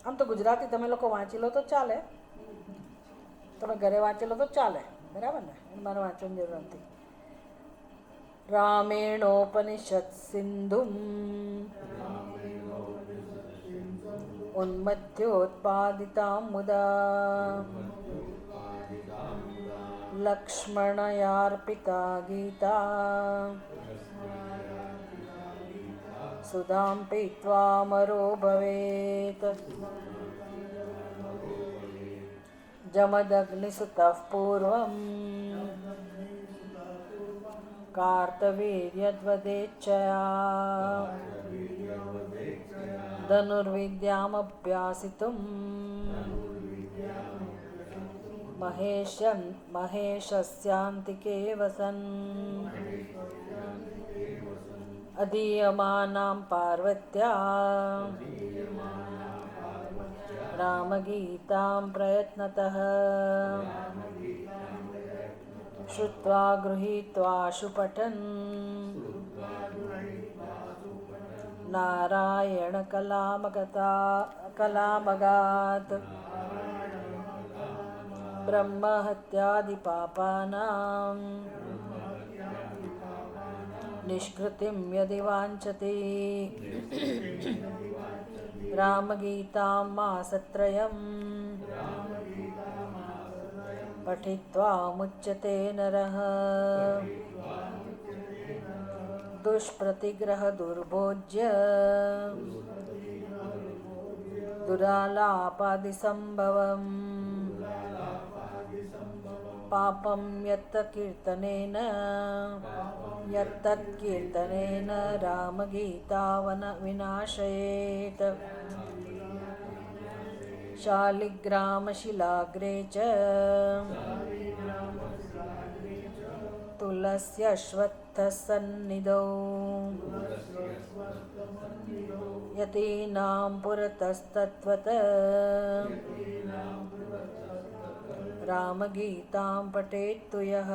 આમ તો ગુજરાતી તમે લોકો વાંચી લો તો ચાલે, તમે ઘરે વાંચી લો તો ચાલે, બરાબર ને? મારે વાંચવાની જરૂર નથી. રામેણોપનિષદ સિંધુમ ઉન્મથ્યોત્પાદિતાં મુદા લક્ષ્મણયાર્પિતા ગીતા સુધાં પીત્વા અમરો ભવેત. જમદગ્નિસુતઃ પૂર્વં કાર્તવીર્યદ્વદેચ્છયા ધનુર્વિદ્યામભ્યાસિતું મહેશસ્યાન્તિકે વસન. અધીયમાનાં પાર્વત્યા રામગીતાં પ્રયત્નતઃ શ્રુત્વા ગૃહીત્વાશુ પઠન નારાયણ કલામગાત. બ્રહ્મહત્યાદિપાપાનાં નિષ્કૃતિં યદિ વાંછતિ રામગીતાં માસત્રયં પઠિત્વા મુચ્યતે નરઃ. દુષ્પ્રતિગ્રહ દુર્ભોજ્ય દુરાલાપાદિસંભવમ પાપમ યત્કીર્તનેન રામગીતા વિનાશયેત. શાલિગ્રામશિલાગ્રે ચ તુલસ્યશ્વત્થસન્નિધौ યતીનાં પુરતಸ್ತત્વત રામગીતાં પઠેત્તુ યઃ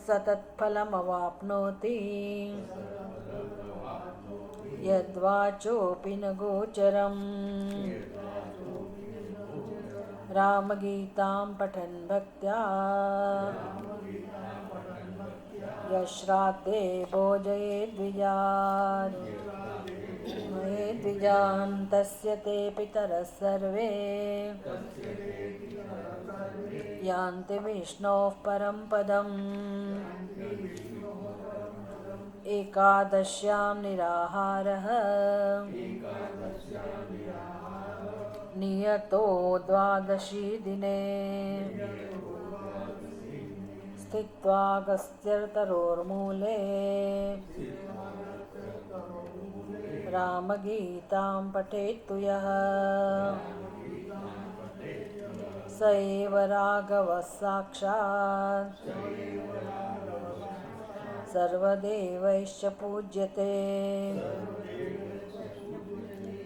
સતત્ફલમવાપ્નોતિ યદ્વાચોऽપि ન ગોચરम्. રામગીતાં પઠન ભક્ત્યા યશ્રાદ્ધે ભોજયેદ્વિજાન તસ્ય તે પિતરઃ સર્વે યાન્તિ વિષ્ણોઃ પરમ પદમ. એકાદશ્યાં નિરાહારઃ નિયતો દ્વાદશી દિને સ્થિત્વા ગસ્ત્યતરોર્મૂલે રામગીતાં પઠેત્તુ યઃ સ એવ રાઘવઃ સાક્ષાત સર્વદેવૈશ્ચ પૂજ્યતે.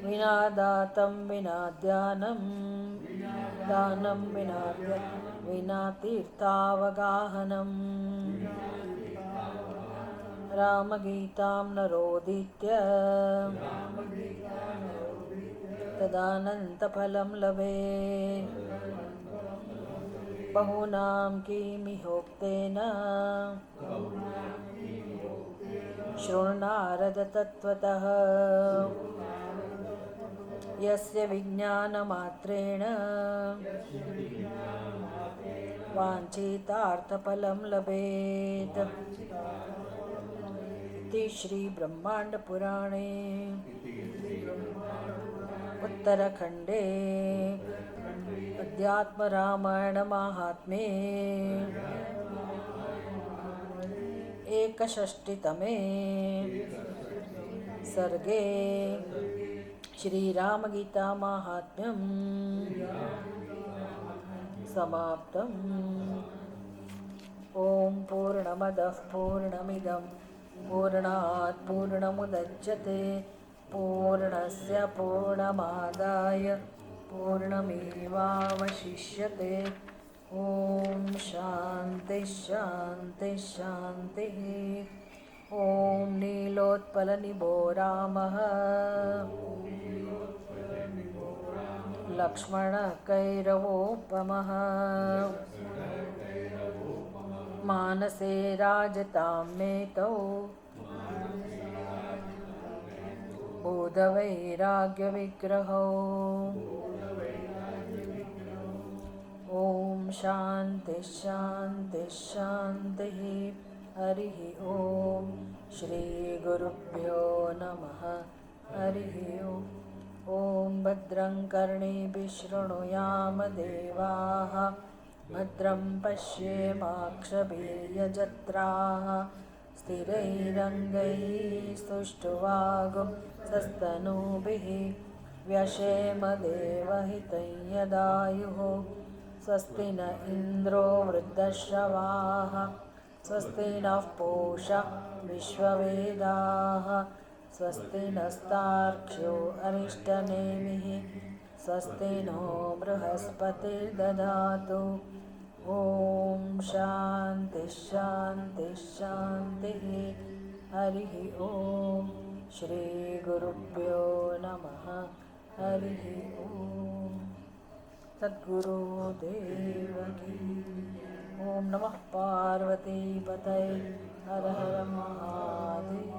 વિના દાતં વિના ધ્યાનં વિના તીર્થાવગાહનમ. રામગીતાં નરોદીત્ય તદાનંતફલં લભેત. બહૂનાં કિમિહોક્તેન શૃણ્નારદ તત્વતઃ યસ્ય વિજ્ઞાનમાત્રેણ વાંછિતાર્થફલં લભેત. તે શ્રી બ્રહ્માંડ પુરાણે ઉત્તરખંડે અધ્યાત્મ રામાયણ માહાત્મ્યે એકષષ્ટિતમે सर्गे श्रीरामगीतामाहात्म्यं समाप्तम्। ॐ पूर्णमदः पूर्णमिदं पूर्णात् पूर्णमुदच्यते पूर्णस्य पूर्णमादाय पूर्णमेवावशिष्यते। ॐ शान्ति शान्ति शान्तिः। ॐ नीलोत्पलनिभो रामः लक्ष्मणकैरवोपमः मानसे राजतां मेतौ बोधवैराग्यविग्रहौ। ॐ शान्ति शान्ति शान्तिः। हरिः ॐ श्रीगुरुभ्यो नमः। हरिः ॐ भद्रं कर्णेभिः शृणुयाम देवाः भद्रं पश्येमाक्षभिर्यजत्राः स्थिरैरङ्गैः सुष्ठुवागुंसस्तनूभिः व्यशेम देवहितं यदायुः। स्वस्ति न इन्द्रो वृद्धश्रवाः स्वस्ति नः पूषा विश्ववेदाः स्वस्ति नस्तार्क्ष्यो अरिष्टनेमिः स्वस्ति नो बृहस्पतिर्दधातु। ॐ शान्ति शान्ति शान्तिः। हरिः ॐ श्रीगुरुभ्यो नमः। हरिः ॐ सद्गुरुदेव की। ॐ नमः पार्वतीपतये हर हर महादेव।